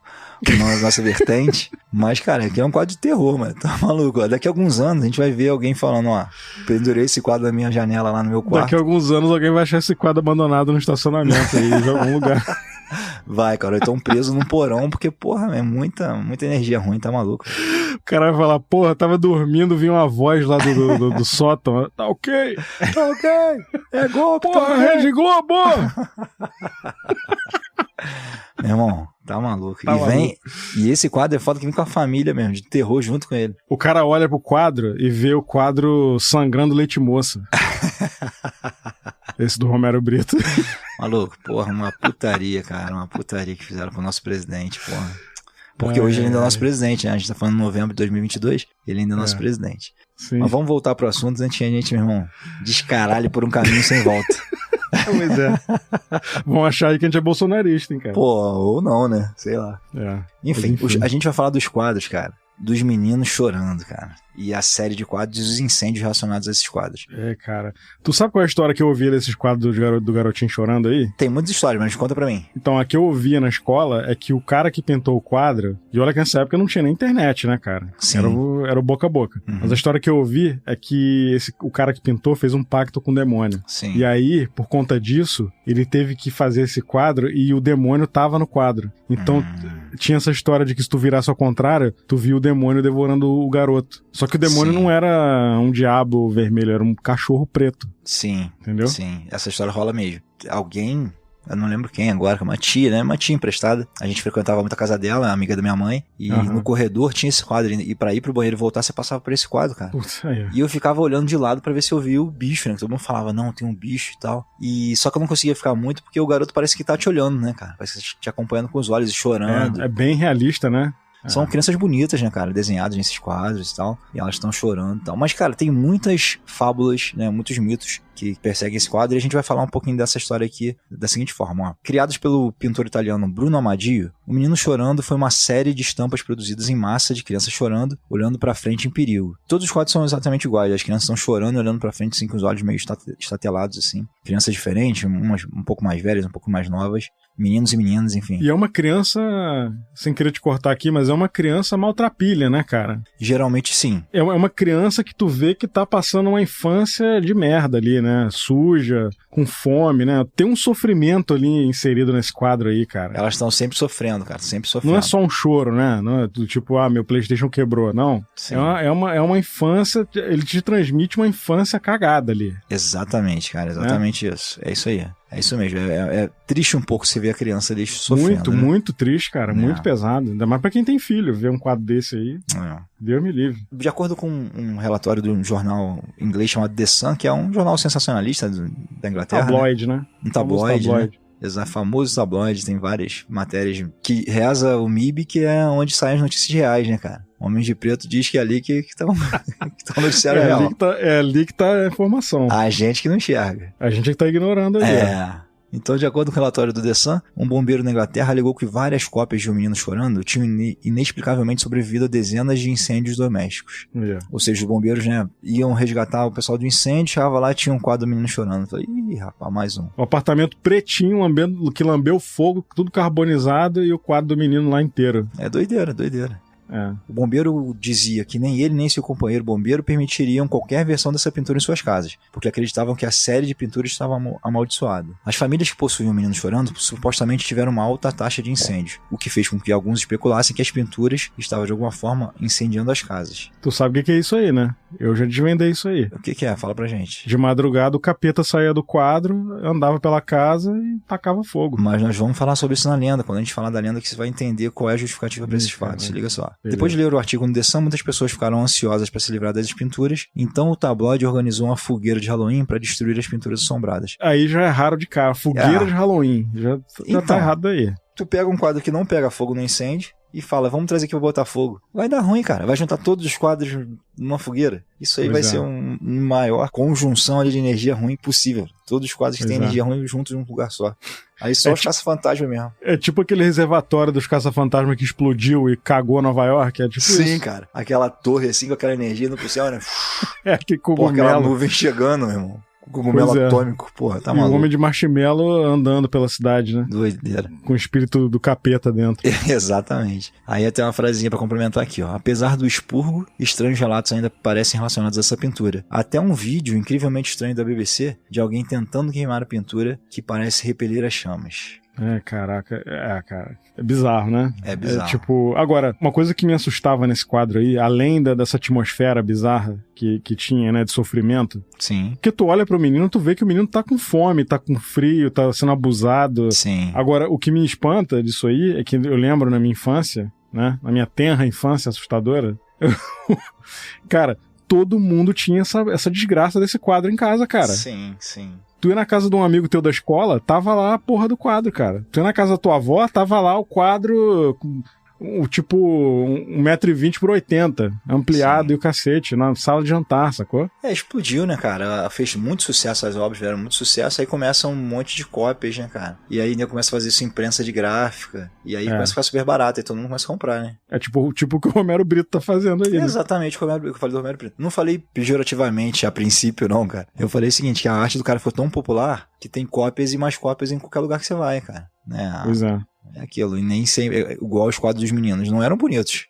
nossa vertente. Mas, cara, aqui é um quadro de terror, mano. Tá maluco. Daqui a alguns anos a gente vai ver alguém falando, pendurei esse quadro na minha janela lá no meu quarto. Daqui a alguns anos alguém vai achar esse quadro abandonado no estacionamento aí, em algum lugar. Vai, cara, eu tô preso num porão, porque, porra, é muita energia ruim, tá maluco. O cara vai falar, porra, tava dormindo, vinha uma voz lá do sótão. Tá ok, é golpe, porra, Rede Globo! Meu irmão, tá maluco. E esse quadro é foda que vem com a família mesmo, de terror junto com ele. O cara olha pro quadro e vê o quadro sangrando leite moça. Esse do Romero Brito. Maluco, porra, uma putaria, cara. Uma putaria que fizeram com o nosso presidente, porra. Porque hoje ele ainda é nosso presidente, né? A gente tá falando em novembro de 2022, ele ainda é nosso presidente. Sim. Mas vamos voltar pro assunto antes que a gente, meu irmão, descaralhe por um caminho sem volta. Pois é. Vão achar aí que a gente é bolsonarista, hein, cara? Pô, ou não, né? Sei lá. Enfim, a gente vai falar dos quadros, cara. Dos meninos chorando, cara. E a série de quadros e os incêndios relacionados a esses quadros. Cara. Tu sabe qual é a história que eu ouvi desses quadros do garotinho chorando aí? Tem muitas histórias, mas conta pra mim. Então, a que eu ouvia na escola é que o cara que pintou o quadro... E olha que nessa época não tinha nem internet, né, cara? Sim. Era o boca a boca. Uhum. Mas a história que eu ouvi é que o cara que pintou fez um pacto com o demônio. Sim. E aí, por conta disso, ele teve que fazer esse quadro e o demônio tava no quadro. Então, tinha essa história de que se tu virasse ao contrário, tu via o demônio devorando o garoto. Só que o demônio não era um diabo vermelho, era um cachorro preto. Sim. Entendeu? Sim, essa história rola mesmo. Alguém... Eu não lembro quem agora, uma tia, né? Uma tia emprestada. A gente frequentava muito a casa dela, amiga da minha mãe. E no corredor tinha esse quadro. E pra ir pro banheiro e voltar, você passava por esse quadro, cara. Putz, aí. E eu ficava olhando de lado pra ver se eu via o bicho, né? Todo mundo falava, não, tem um bicho e tal. E só que eu não conseguia ficar muito, porque o garoto parece que tá te olhando, né, cara? Parece que tá te acompanhando com os olhos e chorando. É bem realista, né? São crianças bonitas, né, cara? Desenhadas nesses quadros e tal. E elas estão chorando e tal. Mas, cara, tem muitas fábulas, né? Muitos mitos que perseguem esse quadro. E a gente vai falar um pouquinho dessa história aqui da seguinte forma, ó. Criados pelo pintor italiano Bruno Amadio, O Menino Chorando foi uma série de estampas produzidas em massa de crianças chorando, olhando pra frente em perigo. Todos os quadros são exatamente iguais. As crianças estão chorando, olhando pra frente, assim, com os olhos meio estatelados, assim. Crianças diferentes, umas um pouco mais velhas, um pouco mais novas. Meninos e meninas, enfim. E é uma criança, sem querer te cortar aqui, mas é uma criança maltrapilha, né, cara? Geralmente sim. É uma criança que tu vê que tá passando uma infância de merda ali, né? Suja, com fome, né? Tem um sofrimento ali inserido nesse quadro aí, cara. Elas estão sempre sofrendo, cara, sempre sofrendo. Não é só um choro, né? Não é do tipo, meu PlayStation quebrou, não. Sim. É uma infância, ele te transmite uma infância cagada ali. Exatamente, cara, exatamente isso. É isso aí. É isso mesmo, é triste um pouco você ver a criança ali sofrendo. Muito, né? muito triste, cara, muito pesado. Ainda mais pra quem tem filho, ver um quadro desse aí, Deus me livre. De acordo com um relatório de um jornal inglês chamado The Sun, que é um jornal sensacionalista da Inglaterra. Tabloide, né? Um tabloide, né? Exato, famoso tabloide, tem várias matérias que reza o MIB, que é onde saem as notícias reais, né, cara? Homens de Preto diz que é ali que tá o noticiário real. É ali que tá a informação. A gente que não enxerga. A gente que tá ignorando ali. Então, de acordo com o relatório do The Sun, um bombeiro na Inglaterra alegou que várias cópias de O Menino Chorando tinham inexplicavelmente sobrevivido a dezenas de incêndios domésticos. Ou seja, os bombeiros, né, iam resgatar o pessoal do incêndio, chegava lá e tinha um quadro do Menino Chorando. Eu falei, ih, rapaz, mais um. O apartamento pretinho, que lambeu fogo, tudo carbonizado, e o quadro do menino lá inteiro. É doideira. O bombeiro dizia que nem ele nem seu companheiro bombeiro permitiriam qualquer versão dessa pintura em suas casas, porque acreditavam que a série de pinturas estava amaldiçoada. As famílias que possuíam O Menino Chorando supostamente tiveram uma alta taxa de incêndio, o que fez com que alguns especulassem que as pinturas estavam de alguma forma incendiando as casas. Tu sabe o que é isso aí, né? Eu já desvendei isso aí. O que é? Fala pra gente. De madrugada o capeta saía do quadro, andava pela casa e tacava fogo. Mas nós vamos falar sobre isso na lenda. Quando a gente falar da lenda, que você vai entender qual é a justificativa para esses fatos. Se liga só. Beleza. Depois de ler o artigo no The Sun, muitas pessoas ficaram ansiosas para se livrar das pinturas, então o tabloide organizou uma fogueira de Halloween para destruir as pinturas assombradas. Aí já é raro de cara, fogueira de Halloween, já tá errado aí. Tu pega um quadro que não pega fogo no incêndio e fala, vamos trazer aqui pra botar fogo. Vai dar ruim, cara. Vai juntar todos os quadros numa fogueira. Isso aí vai ser uma maior conjunção ali de energia ruim possível. Todos os quadros que têm energia ruim juntos num lugar só. Aí só os caça-fantasma mesmo. É tipo aquele reservatório dos caça-fantasma que explodiu e cagou Nova York. É tipo Sim, isso. Cara. Aquela torre assim com aquela energia indo pro céu, né? Que cogumelo. Pô, aquela nuvem chegando, meu irmão. Cogumelo atômico, porra, tá maluco. E um homem de marshmallow andando pela cidade, né? Doideira. Com o espírito do capeta dentro. Exatamente. Aí tem uma frasinha pra complementar aqui, ó. Apesar do expurgo, estranhos relatos ainda parecem relacionados a essa pintura. Até um vídeo incrivelmente estranho da BBC de alguém tentando queimar a pintura que parece repelir as chamas. Caraca. Cara. É bizarro, né? É bizarro. Tipo, agora, uma coisa que me assustava nesse quadro aí, além dessa atmosfera bizarra que tinha, né, de sofrimento. Sim. Porque tu olha pro menino, tu vê que o menino tá com fome, tá com frio, tá sendo abusado. Sim. Agora, o que me espanta disso aí é que eu lembro na minha infância, né, na minha tenra infância assustadora, cara, todo mundo tinha essa desgraça desse quadro em casa, cara. Sim. Tu ia na casa de um amigo teu da escola, tava lá a porra do quadro, cara. Tu ia na casa da tua avó, tava lá o quadro, tipo 1,20 m por 80 m, ampliado. Sim. E o cacete, na sala de jantar, sacou? Explodiu, né, cara? Fez muito sucesso, as obras fizeram muito sucesso, aí começa um monte de cópias, né, cara? E aí começa a fazer isso em imprensa de gráfica, e aí começa a ficar super barato, e todo mundo começa a comprar, né? É tipo o que o Romero Brito tá fazendo aí, né? Exatamente, o que eu falei do Romero Brito. Não falei pejorativamente a princípio, não, cara. Eu falei o seguinte, que a arte do cara foi tão popular que tem cópias e mais cópias em qualquer lugar que você vai, cara. Né? Pois é. É aquilo. E nem sempre, igual os quadros dos meninos, não eram bonitos.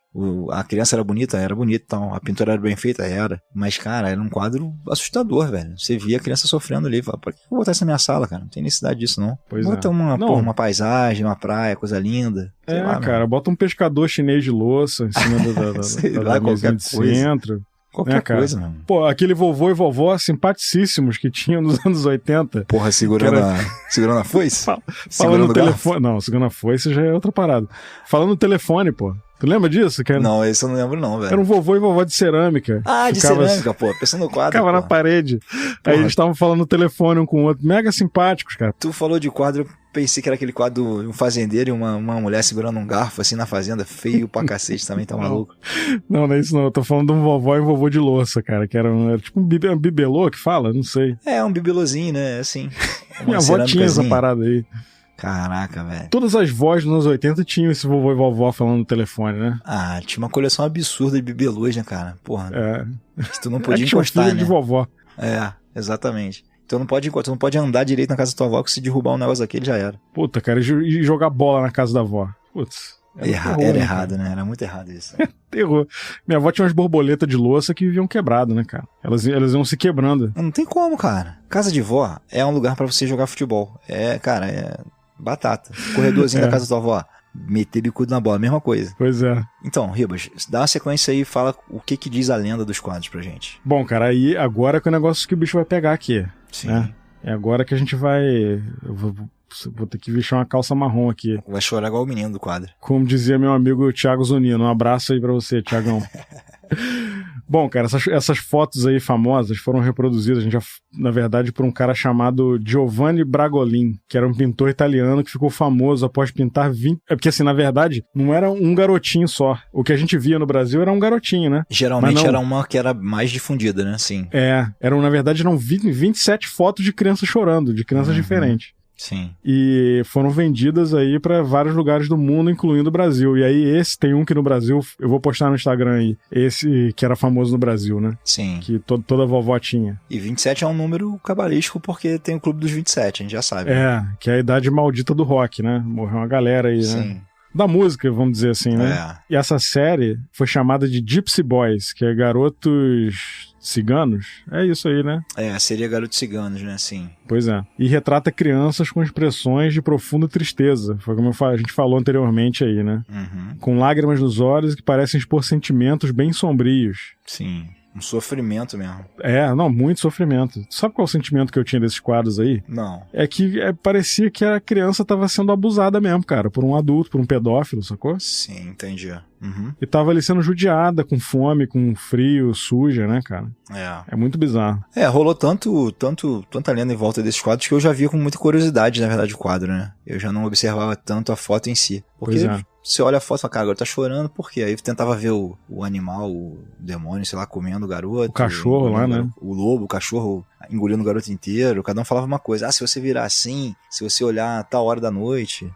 A criança era bonita, então. A pintura era bem feita, era. Mas, cara, era um quadro assustador, velho. Você via a criança sofrendo ali. Fala, pra que eu vou botar isso na minha sala, cara? Não tem necessidade disso, não. Pois bota uma paisagem, uma praia, coisa linda. Sei lá, cara, bota um pescador chinês de louça em cima da mesinha de centro. Qualquer coisa, mano. Pô, aquele vovô e vovó simpaticíssimos que tinham nos anos 80. Porra, segurando a foice? Falando no telefone. Não, segurando a foice já é outra parada. Falando no telefone, pô. Tu lembra disso? Não, esse eu não lembro não, velho. Era um vovô e vovó de cerâmica. Ah, de cerâmica, pô. Pensando no quadro. Ficava na parede. Porra. Aí eles estavam falando no telefone um com o outro. Mega simpáticos, cara. Tu falou de quadro, eu pensei que era aquele quadro de um fazendeiro e uma mulher segurando um garfo assim na fazenda. Feio pra cacete também, tá maluco? Não é isso não. Eu tô falando de um vovó e um vovô de louça, cara. Que era tipo um bibelô que fala? Não sei. É, um bibelôzinho, né? Assim. Minha avó tinha essa parada aí. Caraca, velho. Todas as vozes dos anos 80 tinham esse vovô e vovó falando no telefone, né? Ah, tinha uma coleção absurda de bibelôs, né, cara? Porra. É. Tu não podia encostar, filho né? de vovó. É, exatamente. Tu não pode andar direito na casa da tua avó, que se derrubar um negócio daquele já era. Puta, cara, e jogar bola na casa da avó. Putz. Era errado, né? Era muito errado isso. Terror. Minha avó tinha umas borboletas de louça que viviam quebrado, né, cara? Elas iam se quebrando. Não tem como, cara. Casa de vó é um lugar pra você jogar futebol. Cara, é batata. Corredorzinho da casa da tua avó. Meter bicudo na bola, mesma coisa. Pois é. Então, Ribas, dá uma sequência aí e fala o que diz a lenda dos quadros pra gente. Bom, cara, aí agora que o negócio que o bicho vai pegar aqui. Sim. Né? É agora que a gente vai... Eu vou ter que vestir uma calça marrom aqui. Vai chorar igual o menino do quadro. Como dizia meu amigo Thiago Zunino. Um abraço aí pra você, Thiagão. Bom, cara, essas fotos aí famosas foram reproduzidas, na verdade, por um cara chamado Giovanni Bragolin, que era um pintor italiano que ficou famoso após pintar 20... É porque, assim, na verdade, não era um garotinho só. O que a gente via no Brasil era um garotinho, né? Geralmente era uma que era mais difundida, né? Sim. Na verdade, eram 27 fotos de crianças chorando, de crianças diferentes. Sim. E foram vendidas aí pra vários lugares do mundo, incluindo o Brasil. E aí tem um que no Brasil, eu vou postar no Instagram aí, esse que era famoso no Brasil, né? Sim. Que toda vovó tinha. E 27 é um número cabalístico porque tem o Clube dos 27, a gente já sabe. Que é a idade maldita do rock, né? Morreu uma galera aí, Sim. né? Da música, vamos dizer assim, né? E essa série foi chamada de Gypsy Boys, que é garotos ciganos. É isso aí, né? Seria garotos ciganos, né? Sim. Pois é. E retrata crianças com expressões de profunda tristeza. Foi como a gente falou anteriormente aí, né? Uhum. Com lágrimas nos olhos que parecem expor sentimentos bem sombrios. Sim. Um sofrimento mesmo. Muito sofrimento. Sabe qual é o sentimento que eu tinha desses quadros aí? Não. É que parecia que a criança tava sendo abusada mesmo, cara, por um adulto, por um pedófilo, sacou? Sim, entendi. Uhum. E tava ali sendo judiada, com fome, com frio, suja, né, cara? É muito bizarro. Rolou tanta lenda em volta desses quadros que eu já via com muita curiosidade, na verdade, o quadro, né? Eu já não observava tanto a foto em si. Porque você olha a foto e fala, cara, agora tá chorando, por quê? Aí tentava ver o animal, o demônio, sei lá, comendo o garoto. O cachorro lá, né? O lobo, o cachorro engolindo o garoto inteiro. Cada um falava uma coisa. Se você virar assim, se você olhar a tal hora da noite...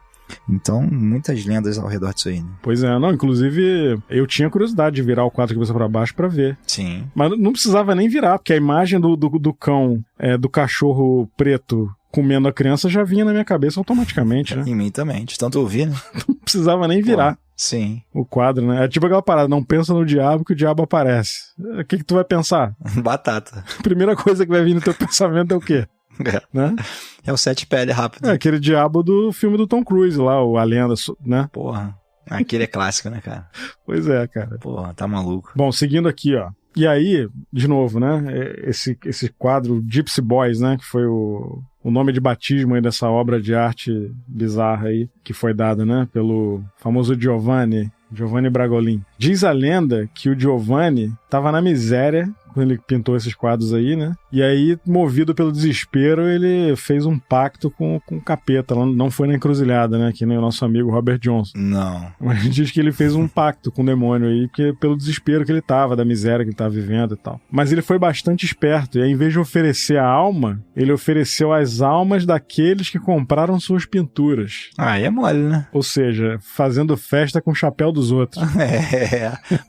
Então, muitas lendas ao redor disso aí, né? Pois é, inclusive eu tinha curiosidade de virar o quadro de cabeça pra baixo pra ver. Sim. Mas não precisava nem virar, porque a imagem do cão, do cachorro preto comendo a criança já vinha na minha cabeça automaticamente, né? Em mim também, de tanto ouvir, né? Não precisava nem virar. Sim. O quadro, né? É tipo aquela parada, não pensa no diabo que o diabo aparece. O que tu vai pensar? Batata. A primeira coisa que vai vir no teu pensamento é o quê? Né? É o sete pele rápido. Aquele diabo do filme do Tom Cruise lá, A Lenda, né? Porra, aquele é clássico, né, cara? Pois é, cara. Porra, tá maluco. Bom, seguindo aqui, ó. E aí, de novo, né? Esse quadro Gypsy Boys, né? Que foi o nome de batismo aí dessa obra de arte bizarra aí, que foi dada, né? Pelo famoso Giovanni Bragolin. Diz a lenda que o Giovanni tava na miséria quando ele pintou esses quadros aí, né? E aí, movido pelo desespero, ele fez um pacto com o capeta. Não foi na encruzilhada, né? Que nem o nosso amigo Robert Johnson. Não. Mas a gente diz que ele fez um pacto com o demônio aí, porque pelo desespero que ele tava, da miséria que ele tava vivendo e tal. Mas ele foi bastante esperto. E aí, em vez de oferecer a alma, ele ofereceu as almas daqueles que compraram suas pinturas. Aí é mole, né? Ou seja, fazendo festa com o chapéu dos outros.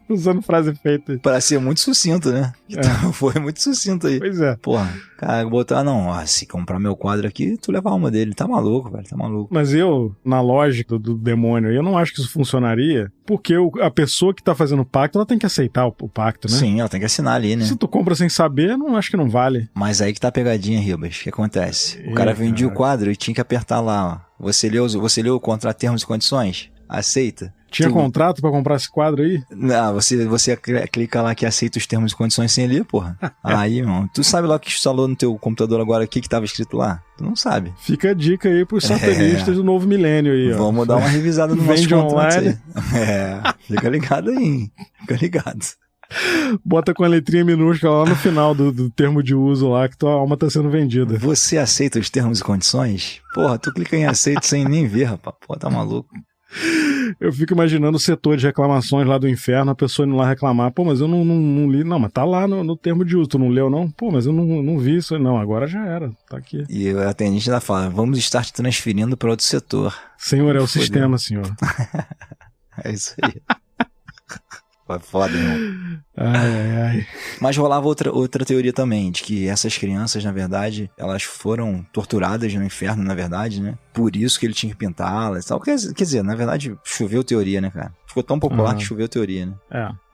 Usando frase feita. Parece ser muito sucinto, né? Então foi muito sucinto aí. Pois é. Porra, cara, botar, não, se comprar meu quadro aqui, tu leva a alma dele. Tá maluco, velho, tá maluco. Mas eu, na lógica do demônio, eu não acho que isso funcionaria, porque a pessoa que tá fazendo o pacto, ela tem que aceitar o pacto, né? Sim, ela tem que assinar ali, né? Se tu compra sem saber, não acho que não vale. Mas aí que tá a pegadinha, Ribas. O que acontece? O cara vendia o quadro e tinha que apertar lá, ó. Você leu o contrato, termos e condições? Aceita? Tinha contrato pra comprar esse quadro aí? Não, você clica lá que aceita os termos e condições sem ler, porra. Aí, irmão, tu sabe lá o que instalou no teu computador agora, o que tava escrito lá? Tu não sabe. Fica a dica aí pros satanistas do novo milênio aí, ó. Vamos dar uma revisada no nosso contrato online. Fica ligado aí, fica ligado. Bota com a letrinha minúscula lá no final do termo de uso lá, que tua alma tá sendo vendida. Você aceita os termos e condições? Porra, tu clica em aceito sem nem ver, rapaz. Pô, tá maluco. Eu fico imaginando o setor de reclamações lá do inferno, a pessoa indo lá reclamar, pô, mas eu não li, não, mas tá lá no termo de uso, tu não leu não? Pô, mas eu não vi isso, não, agora já era, tá aqui. E a atendente ainda fala, vamos estar te transferindo para outro setor. Senhor, é o sistema, senhor. É isso aí. Foi foda, irmão. Ai. Mas rolava outra teoria também, de que essas crianças, na verdade, elas foram torturadas no inferno, na verdade, né? Por isso que ele tinha que pintá-las e tal. Quer dizer, na verdade, choveu teoria, né, cara? Ficou tão popular que choveu teoria, né?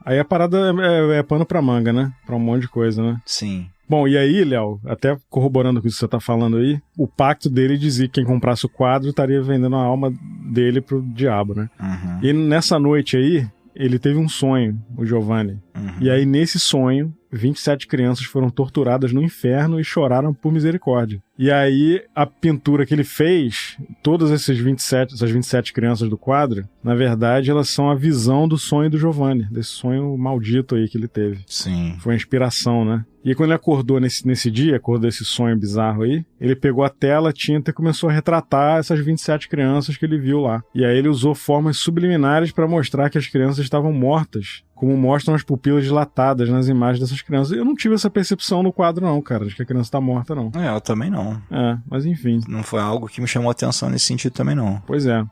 Aí a parada é pano pra manga, né? Pra um monte de coisa, né? Sim. Bom, e aí, Léo, até corroborando com isso que você tá falando aí, o pacto dele dizia que quem comprasse o quadro estaria vendendo a alma dele pro diabo, né? Uhum. E nessa noite aí, ele teve um sonho, o Giovanni. Uhum. E aí, nesse sonho, 27 crianças foram torturadas no inferno e choraram por misericórdia. E aí, a pintura que ele fez, todas essas 27 crianças do quadro, na verdade, elas são a visão do sonho do Giovanni, desse sonho maldito aí que ele teve. Sim. Foi a inspiração, né? E aí, quando ele acordou nesse dia, acordou esse sonho bizarro aí, ele pegou a tela, a tinta e começou a retratar essas 27 crianças que ele viu lá. E aí ele usou formas subliminares para mostrar que as crianças estavam mortas, como mostram as pupilas dilatadas nas imagens dessas crianças. Eu não tive essa percepção no quadro não, cara, de que a criança tá morta, não. Eu também não. Mas enfim. Não foi algo que me chamou a atenção nesse sentido também, não. Pois é.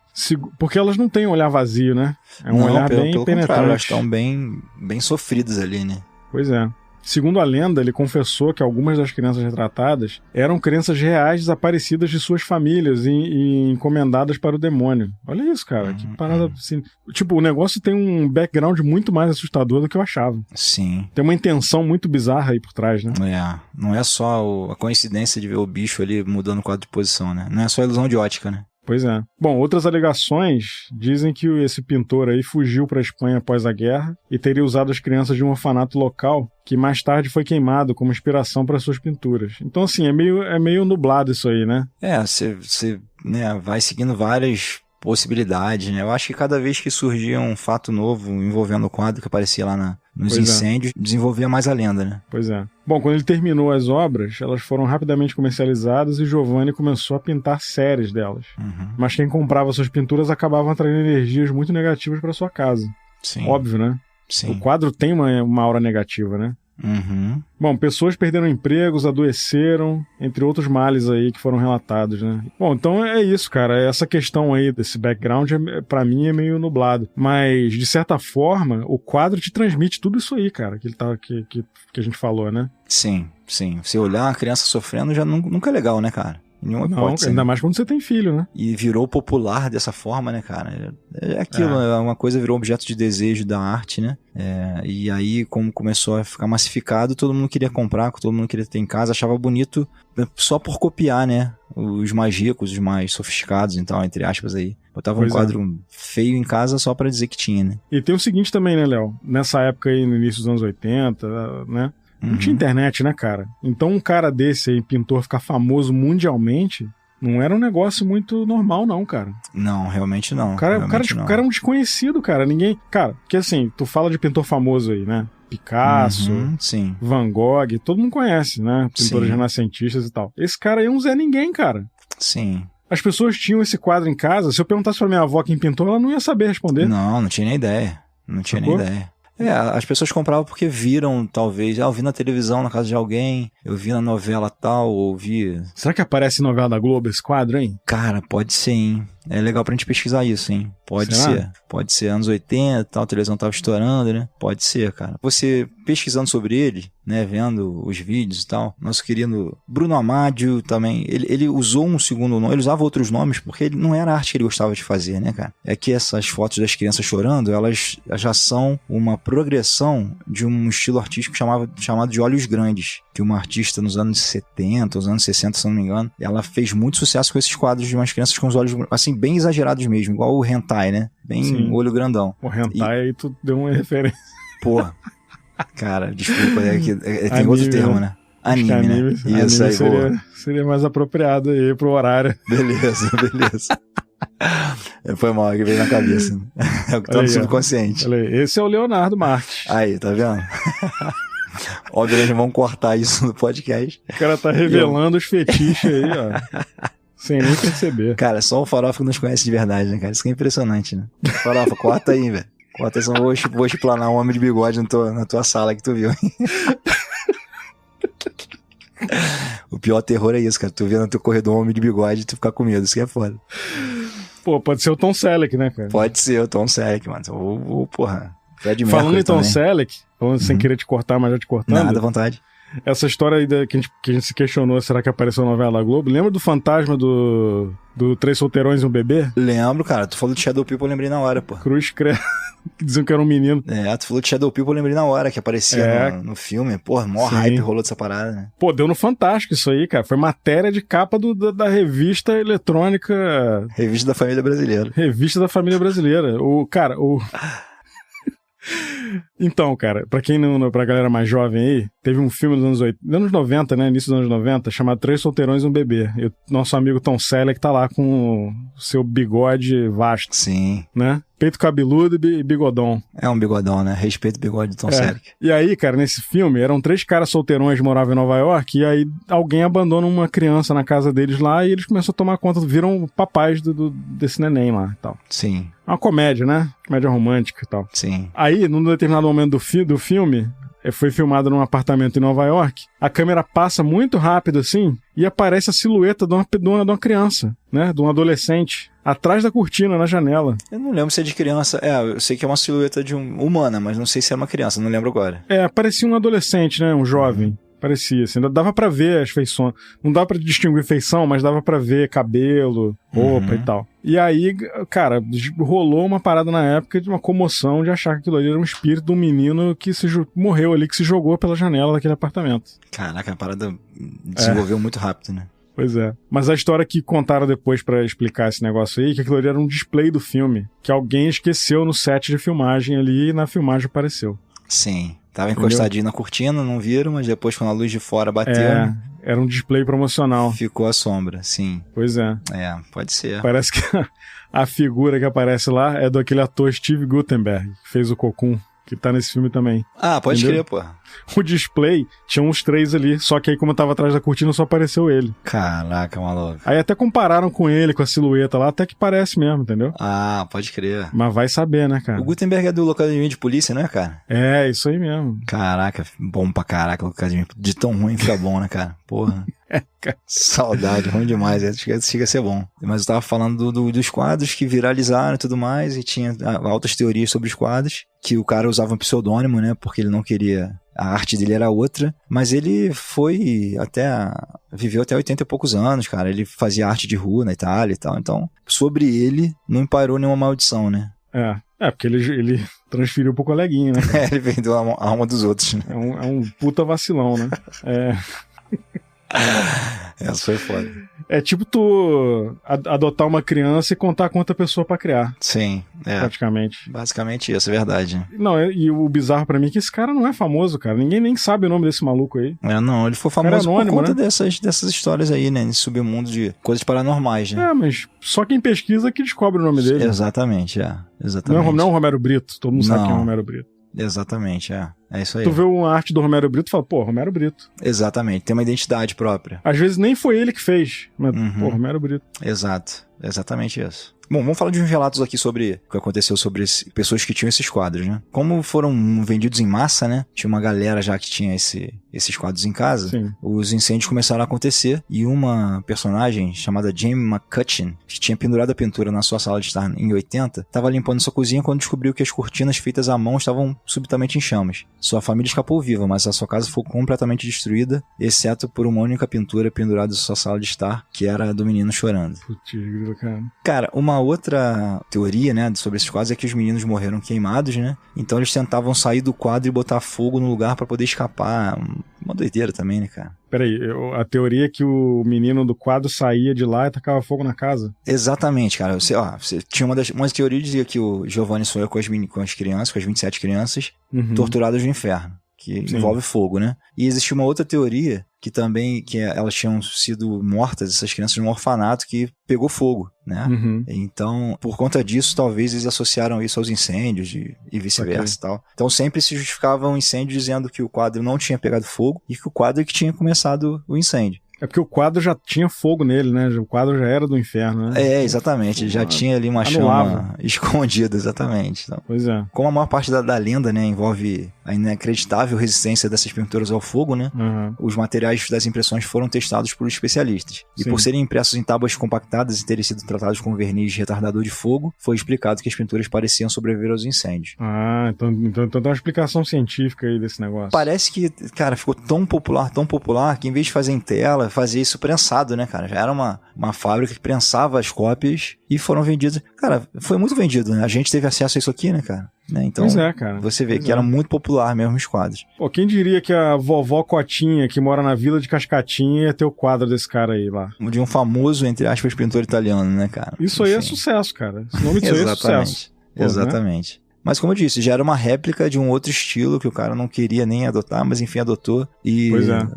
Porque elas não têm um olhar vazio, né? É um olhar bem penetrante. Elas estão bem sofridas ali, né? Pois é. Segundo a lenda, ele confessou que algumas das crianças retratadas eram crianças reais desaparecidas de suas famílias e encomendadas para o demônio. Olha isso, cara, que parada assim. Tipo, o negócio tem um background muito mais assustador do que eu achava. Sim. Tem uma intenção muito bizarra aí por trás, né? Não é só a coincidência de ver o bicho ali mudando o quadro de posição, né? Não é só ilusão de ótica, né? Pois é. Bom, outras alegações dizem que esse pintor aí fugiu para a Espanha após a guerra e teria usado as crianças de um orfanato local que mais tarde foi queimado como inspiração para suas pinturas. Então, assim, é meio nublado isso aí, né? Você vai seguindo várias possibilidades, né? Eu acho que cada vez que surgia um fato novo envolvendo o quadro que aparecia lá nos incêndios, desenvolvia mais a lenda, né? Pois é. Bom, quando ele terminou as obras, elas foram rapidamente comercializadas e Giovanni começou a pintar séries delas. Uhum. Mas quem comprava suas pinturas acabavam atraindo energias muito negativas para sua casa. Sim. Óbvio, né? Sim. O quadro tem uma aura negativa, né? Uhum. Bom, pessoas perderam empregos, adoeceram, entre outros males aí que foram relatados, né? Bom, então é isso, cara. Essa questão aí desse background, pra mim, é meio nublado. Mas, de certa forma, o quadro te transmite tudo isso aí, cara, que a gente falou, né? Sim, sim. Se olhar uma criança sofrendo, já nunca é legal, né, cara? Não, ainda mais quando você tem filho, né? E virou popular dessa forma, né, cara? É aquilo, uma coisa virou objeto de desejo da arte, né? E aí, como começou a ficar massificado, todo mundo queria comprar, todo mundo queria ter em casa, achava bonito só por copiar, né? Os mais ricos, os mais sofisticados, então, entre aspas aí. Botava um quadro feio em casa só pra dizer que tinha, né? E tem o seguinte também, né, Léo? Nessa época aí, no início dos anos 80, né? Não tinha internet, né, cara? Então um cara desse aí, pintor, ficar famoso mundialmente, não era um negócio muito normal, não, cara. Não, realmente não. O cara é um desconhecido, cara. Ninguém... Cara, porque assim, tu fala de pintor famoso aí, né? Picasso, sim. Van Gogh, todo mundo conhece, né? Pintores renascentistas e tal. Esse cara aí é um Zé Ninguém, cara. Sim. As pessoas tinham esse quadro em casa. Se eu perguntasse pra minha avó quem pintou, ela não ia saber responder. Não tinha nem ideia. As pessoas compravam porque viram, talvez. Eu vi na televisão, na casa de alguém, eu vi na novela tal, ou vi... Será que aparece em novela da Globo esse quadro, hein? Cara, pode ser, hein? É legal pra gente pesquisar isso, hein? Pode ser. Pode ser anos 80, tal, a televisão tava estourando, né? Pode ser, cara. Você pesquisando sobre ele, né? Vendo os vídeos e tal. Nosso querido Bruno Amadio também. Ele usou um segundo nome. Ele usava outros nomes porque ele não era a arte que ele gostava de fazer, né, cara? É que essas fotos das crianças chorando, elas já são uma progressão de um estilo artístico chamado de Olhos Grandes. Que uma artista nos anos 70, os anos 60, se não me engano, ela fez muito sucesso com esses quadros de umas crianças com os olhos, assim, bem exagerados mesmo. Igual o hentai, né? Bem Sim. olho grandão. O hentai aí tu deu uma referência. Porra. Cara, desculpa, tem outro termo, né? Anime, né? Isso aí, seria mais apropriado aí pro horário. Beleza. Foi mal, que veio na cabeça. É o que tá no subconsciente. Esse é o Leonardo Marques. Aí, tá vendo? Óbvio, eles vão cortar isso no podcast. O cara tá revelando os fetiches aí, ó. Sem nem perceber. Cara, só o Farofa que nos conhece de verdade, né, cara? Isso que é impressionante, né? Farofa, corta aí, velho. Corta aí, senão vou explanar um homem de bigode na tua sala que tu viu. O pior terror é isso, cara. Tu vê no teu corredor um homem de bigode e tu ficar com medo. Isso que é foda. Pô, pode ser o Tom Selleck, né, cara? Pode ser o Tom Selleck, mano. Porra. Falando em Tom Selleck, falando sem querer te cortar, mas já te cortando. Nada, à vontade. Essa história aí que a gente se questionou, será que apareceu na novela da Globo? Lembra do fantasma do Três Solteirões e um Bebê? Lembro, cara. Tu falou de Shadow People, eu lembrei na hora, pô. Cruz credo. Que diziam que era um menino. Tu falou de Shadow People, eu lembrei na hora, que aparecia no filme. Porra, mó hype rolou dessa parada, né? Pô, deu no Fantástico isso aí, cara. Foi matéria de capa da revista eletrônica... Revista da Família Brasileira. Revista da Família Brasileira. Então, cara, pra galera mais jovem aí, teve um filme dos anos 90, né, início dos anos 90, chamado Três Solteirões e um Bebê. E o nosso amigo Tom Selleck tá lá com o seu bigode vasto. Sim. Né? Peito cabeludo e bigodão. É um bigodão, né? Respeito o bigode do Tom Selleck. E aí, cara, nesse filme, eram 3 caras solteirões que moravam em Nova York, e aí alguém abandona uma criança na casa deles lá, e eles começam a tomar conta, viram papais desse neném lá e tal. Sim. É uma comédia, né? Comédia romântica e tal. Sim. Aí, num determinado momento do filme, foi filmado num apartamento em Nova York, a câmera passa muito rápido assim, e aparece a silhueta de uma criança, né? De um adolescente, atrás da cortina, na janela. Eu não lembro se é de criança. Eu sei que é uma silhueta de humana, mas não sei se é uma criança, não lembro agora. Parecia um adolescente, né? Um jovem. Parecia, assim, dava pra ver as feições. Não dava pra distinguir feição, mas dava pra ver cabelo, roupa e tal. E aí, cara, rolou uma parada na época de uma comoção de achar que aquilo ali era um espírito de um menino que morreu ali, que se jogou pela janela daquele apartamento. Caraca, a parada desenvolveu muito rápido, né? Pois é. Mas a história que contaram depois pra explicar esse negócio aí, que aquilo ali era um display do filme, que alguém esqueceu no set de filmagem ali e na filmagem apareceu. Sim. Tava encostadinho na cortina, não viram, mas depois quando a luz de fora bateu... Era um display promocional. Ficou a sombra, sim. Pois é. Pode ser. Parece que a figura que aparece lá é daquele ator Steve Guttenberg, que fez o Cocoon, que tá nesse filme também. Pode crer, pô. O display tinha uns 3 ali, só que aí como eu tava atrás da cortina só apareceu ele. Caraca, maluco. Aí até compararam com ele, com a silhueta lá, até que parece mesmo, entendeu? Pode crer. Mas vai saber, né, cara? O Gutenberg é do Locademia de Polícia, né, cara? Isso aí mesmo. Caraca, bom pra caraca o Locademia. De tão ruim fica bom, né, cara? Porra. Saudade, ruim demais. Chega a ser bom. Mas eu tava falando dos quadros que viralizaram e tudo mais, e tinha altas teorias sobre os quadros, que o cara usava um pseudônimo, né, porque ele não queria... A arte dele era outra, mas ele viveu até 80 e poucos anos, cara. Ele fazia arte de rua na Itália e tal. Então, sobre ele, não parou nenhuma maldição, né? Porque ele transferiu pro coleguinha, né? Ele vendeu a alma dos outros, né? É um puta vacilão, né? Essa foi foda. É tipo tu adotar uma criança e contar quanta pessoa pra criar. Sim, praticamente. Basicamente isso, é verdade. Não, e o bizarro pra mim é que esse cara não é famoso, cara. Ninguém nem sabe o nome desse maluco aí. Não, ele foi famoso anônimo, por conta, né? dessas histórias aí, né? Nesse submundo de coisas paranormais, né? Mas só quem pesquisa que descobre o nome dele. Exatamente, Exatamente. Não é o Romero Brito, todo mundo sabe quem é o Romero Brito. Exatamente, é isso aí. Tu vê uma arte do Romero Brito e fala, pô, Romero Brito. Exatamente, tem uma identidade própria. Às vezes nem foi ele que fez, mas, pô, Romero Brito. Exato. Exatamente isso. Bom, vamos falar de uns relatos aqui sobre o que aconteceu sobre pessoas que tinham esses quadros, né? Como foram vendidos em massa, né? Tinha uma galera já que tinha esses quadros em casa. Sim. Os incêndios começaram a acontecer e uma personagem chamada Jamie McCutcheon, que tinha pendurado a pintura na sua sala de estar em 80, estava limpando sua cozinha quando descobriu que as cortinas feitas à mão estavam subitamente em chamas. Sua família escapou viva, mas a sua casa foi completamente destruída, exceto por uma única pintura pendurada em sua sala de estar, que era a do menino chorando. Putz, cara. Cara, uma outra teoria, né, sobre esses quadros é que os meninos morreram queimados, né? Então eles tentavam sair do quadro e botar fogo no lugar pra poder escapar. Uma doideira também, né, cara? Peraí, a teoria é que o menino do quadro saía de lá e tacava fogo na casa? Exatamente, cara. Você tinha uma teoria que dizia que o Giovanni sonhou com as crianças, com as 27 crianças, torturadas no inferno, que envolve fogo, né? E existia uma outra teoria que também, elas tinham sido mortas, essas crianças, num orfanato que pegou fogo, né? Então, por conta disso, talvez eles associaram isso aos incêndios e vice-versa e tal. Então, sempre se justificava um incêndio dizendo que o quadro não tinha pegado fogo e que o quadro é que tinha começado o incêndio. É porque o quadro já tinha fogo nele, né? O quadro já era do inferno, né? É, exatamente. Já tinha ali uma chama escondida, exatamente. Então, pois é. Como a maior parte da lenda, né, envolve a inacreditável resistência dessas pinturas ao fogo, né? Os materiais das impressões foram testados por especialistas. E por serem impressos em tábuas compactadas e terem sido tratados com verniz retardador de fogo, foi explicado que as pinturas pareciam sobreviver aos incêndios. Ah, então tem uma explicação científica aí desse negócio. Parece que, cara, ficou tão popular, que em vez de fazer em tela, fazia isso prensado, né, cara? Já era uma fábrica que prensava as cópias e foram vendidas. Cara, foi muito vendido, né? A gente teve acesso a isso aqui, né, cara? Então, pois é, cara. Você vê que era muito popular mesmo os quadros. Pô, quem diria que a vovó Cotinha, que mora na Vila de Cascatinha, ia ter o quadro desse cara aí lá? De um famoso, entre aspas, pintor italiano, né, cara? Isso aí é sucesso, cara. Esse nome disso aí é sucesso. Exatamente. Né? Mas como eu disse, já era uma réplica de um outro estilo que o cara não queria nem adotar, mas enfim, adotou. E pois é.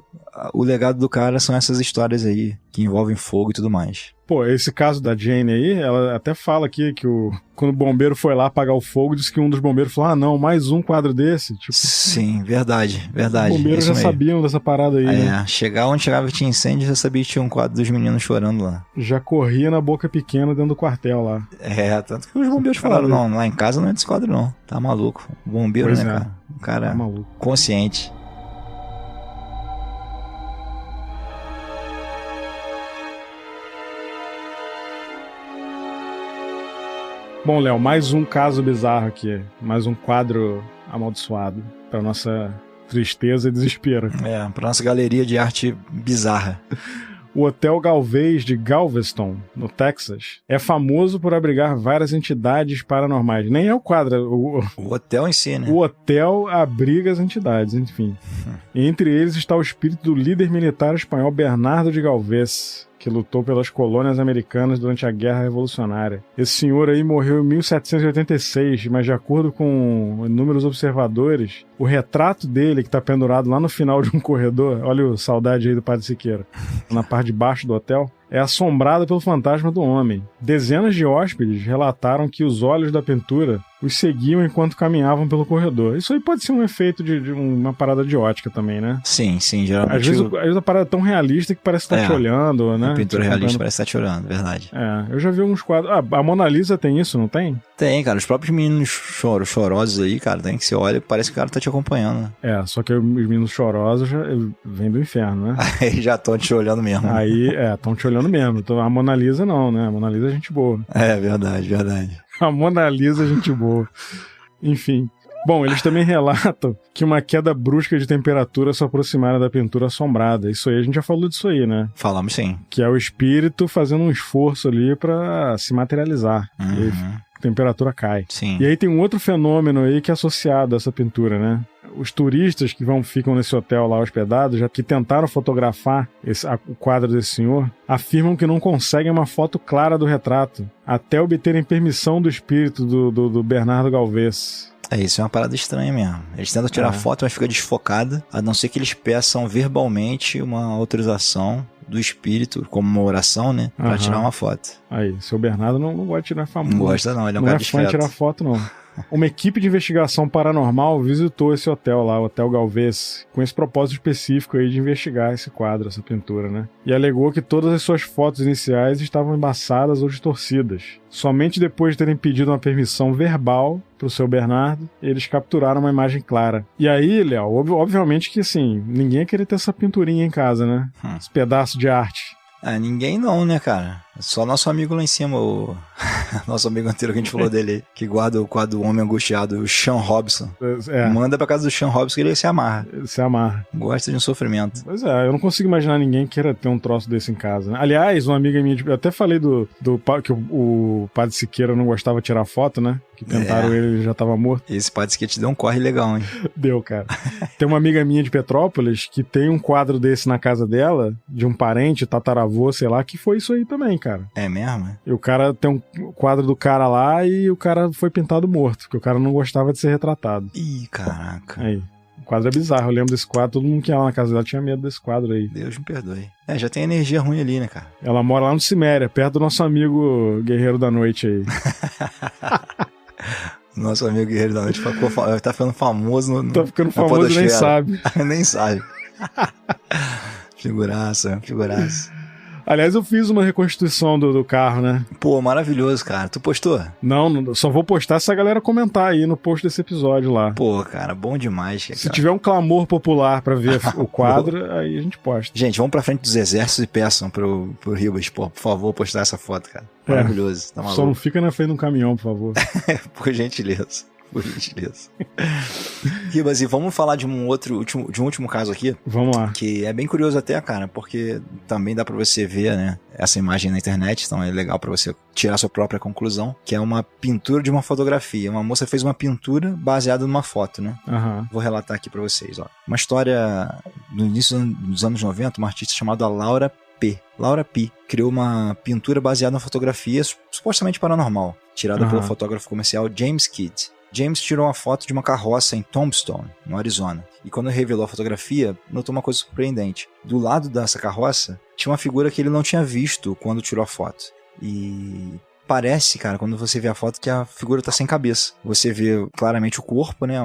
O legado do cara são essas histórias aí, que envolvem fogo e tudo mais. Pô, esse caso da Jane aí, ela até fala aqui que quando o bombeiro foi lá apagar o fogo, disse que um dos bombeiros falou, não, mais um quadro desse. Tipo, sim, verdade. Os bombeiros já sabiam dessa parada aí. Né? Chegar onde chegava que tinha incêndio, já sabia que tinha um quadro dos meninos chorando lá. Já corria na boca pequena dentro do quartel lá. Tanto que os bombeiros falaram, não, lá em casa não é desse quadro não, tá maluco. O bombeiro, pois, né, cara? O cara tá maluco. Consciente. Bom, Léo, mais um caso bizarro aqui. Mais um quadro amaldiçoado. Pra nossa tristeza e desespero. Pra nossa galeria de arte bizarra. O Hotel Galvez de Galveston, no Texas, é famoso por abrigar várias entidades paranormais. Nem é o quadro. O hotel em si, né? O hotel abriga as entidades, enfim. Entre eles está o espírito do líder militar espanhol Bernardo de Galvez, que lutou pelas colônias americanas durante a Guerra Revolucionária. Esse senhor aí morreu em 1786, mas de acordo com inúmeros observadores, o retrato dele, que está pendurado lá no final de um corredor, olha o saudade aí do Padre Siqueira, na parte de baixo do hotel, é assombrado pelo fantasma do homem. Dezenas de hóspedes relataram que os olhos da pintura os seguiam enquanto caminhavam pelo corredor. Isso aí pode ser um efeito de uma parada de ótica também, né? Sim, geralmente. Às vezes a parada é tão realista que parece estar te olhando, né? A pintura realista parece estar te olhando, verdade. Eu já vi alguns quadros. A Mona Lisa tem isso, não tem? Tem, cara. Os próprios meninos chorosos aí, cara, tem que você olha e parece que o cara tá te acompanhando. Só que os meninos chorosos já vêm do inferno, né? Aí já estão te olhando mesmo. Aí, estão te olhando mesmo. Então, a Mona Lisa não, né? A Mona Lisa é gente boa. Verdade. A Mona Lisa é gente boa. Enfim. Bom, eles também relatam que uma queda brusca de temperatura se aproximara da pintura assombrada. Isso aí, a gente já falou disso aí, né? Falamos sim. Que é o espírito fazendo um esforço ali pra se materializar. E aí, a temperatura cai. Sim. E aí tem um outro fenômeno aí que é associado a essa pintura, né? Os turistas que ficam nesse hotel lá hospedados, já que tentaram fotografar o quadro desse senhor, afirmam que não conseguem uma foto clara do retrato, até obterem permissão do espírito do Bernardo Galvez. Isso é uma parada estranha mesmo. Eles tentam tirar foto, mas fica desfocada, a não ser que eles peçam verbalmente uma autorização do espírito, como uma oração, né? Pra tirar uma foto. Aí, seu Bernardo não gosta de tirar famoso. Não gosta não, ele é um cara discreto. Não é fã de tirar foto, não. Uma equipe de investigação paranormal visitou esse hotel lá, o Hotel Galvez, com esse propósito específico aí de investigar esse quadro, essa pintura, né? E alegou que todas as suas fotos iniciais estavam embaçadas ou distorcidas. Somente depois de terem pedido uma permissão verbal pro seu Bernardo, eles capturaram uma imagem clara. E aí, Léo, obviamente que assim, ninguém ia querer ter essa pinturinha em casa, né? Esse pedaço de arte. Ninguém não, né, cara? Só nosso amigo lá em cima, o nosso amigo anterior que a gente falou dele aí, que guarda o quadro do Homem Angustiado, o Sean Robson. Manda pra casa do Sean Robson que ele se amarra. Gosta de um sofrimento. Pois é, eu não consigo imaginar ninguém queira ter um troço desse em casa, né? Aliás, uma amiga minha, eu até falei que o Padre Siqueira não gostava de tirar foto, né? Que tentaram ele já tava morto. Esse Padre Siqueira te deu um corre legal, hein? Deu, cara. Tem uma amiga minha de Petrópolis que tem um quadro desse na casa dela, de um parente, tataravô, sei lá, que foi isso aí também, cara. É mesmo? E o cara tem um quadro do cara lá e o cara foi pintado morto, porque o cara não gostava de ser retratado. Ih, caraca. Aí. O quadro é bizarro, eu lembro desse quadro, todo mundo que ia lá na casa dela tinha medo desse quadro aí. Deus me perdoe. Já tem energia ruim ali, né, cara? Ela mora lá no Ciméria, perto do nosso amigo Guerreiro da Noite aí. Nosso amigo Guerreiro da Noite tá ficando famoso Tá ficando famoso e nem sabe. Nem sabe. Figuraça. Aliás, eu fiz uma reconstituição do carro, né? Pô, maravilhoso, cara. Tu postou? Não, só vou postar se a galera comentar aí no post desse episódio lá. Pô, cara, bom demais. Se tiver um clamor popular pra ver o quadro, aí a gente posta. Gente, vamos pra frente dos exércitos e peçam pro Ribas, por favor, postar essa foto, cara. Maravilhoso. Tá maluco. Só não fica na frente de um caminhão, por favor. Por gentileza. Ribas, e vamos falar de um último caso aqui. Vamos lá. Que é bem curioso até, cara, porque também dá pra você ver, né, essa imagem na internet, então é legal pra você tirar sua própria conclusão, que é uma pintura de uma fotografia. Uma moça fez uma pintura baseada numa foto, né? Uhum. Vou relatar aqui pra vocês, ó. Uma história no início dos anos 90, uma artista chamada Laura P. Criou uma pintura baseada na fotografia supostamente paranormal, tirada pelo fotógrafo comercial James Kidd. James tirou uma foto de uma carroça em Tombstone, no Arizona. E quando revelou a fotografia, notou uma coisa surpreendente. Do lado dessa carroça, tinha uma figura que ele não tinha visto quando tirou a foto. E parece, cara, quando você vê a foto, que a figura tá sem cabeça. Você vê claramente o corpo, né?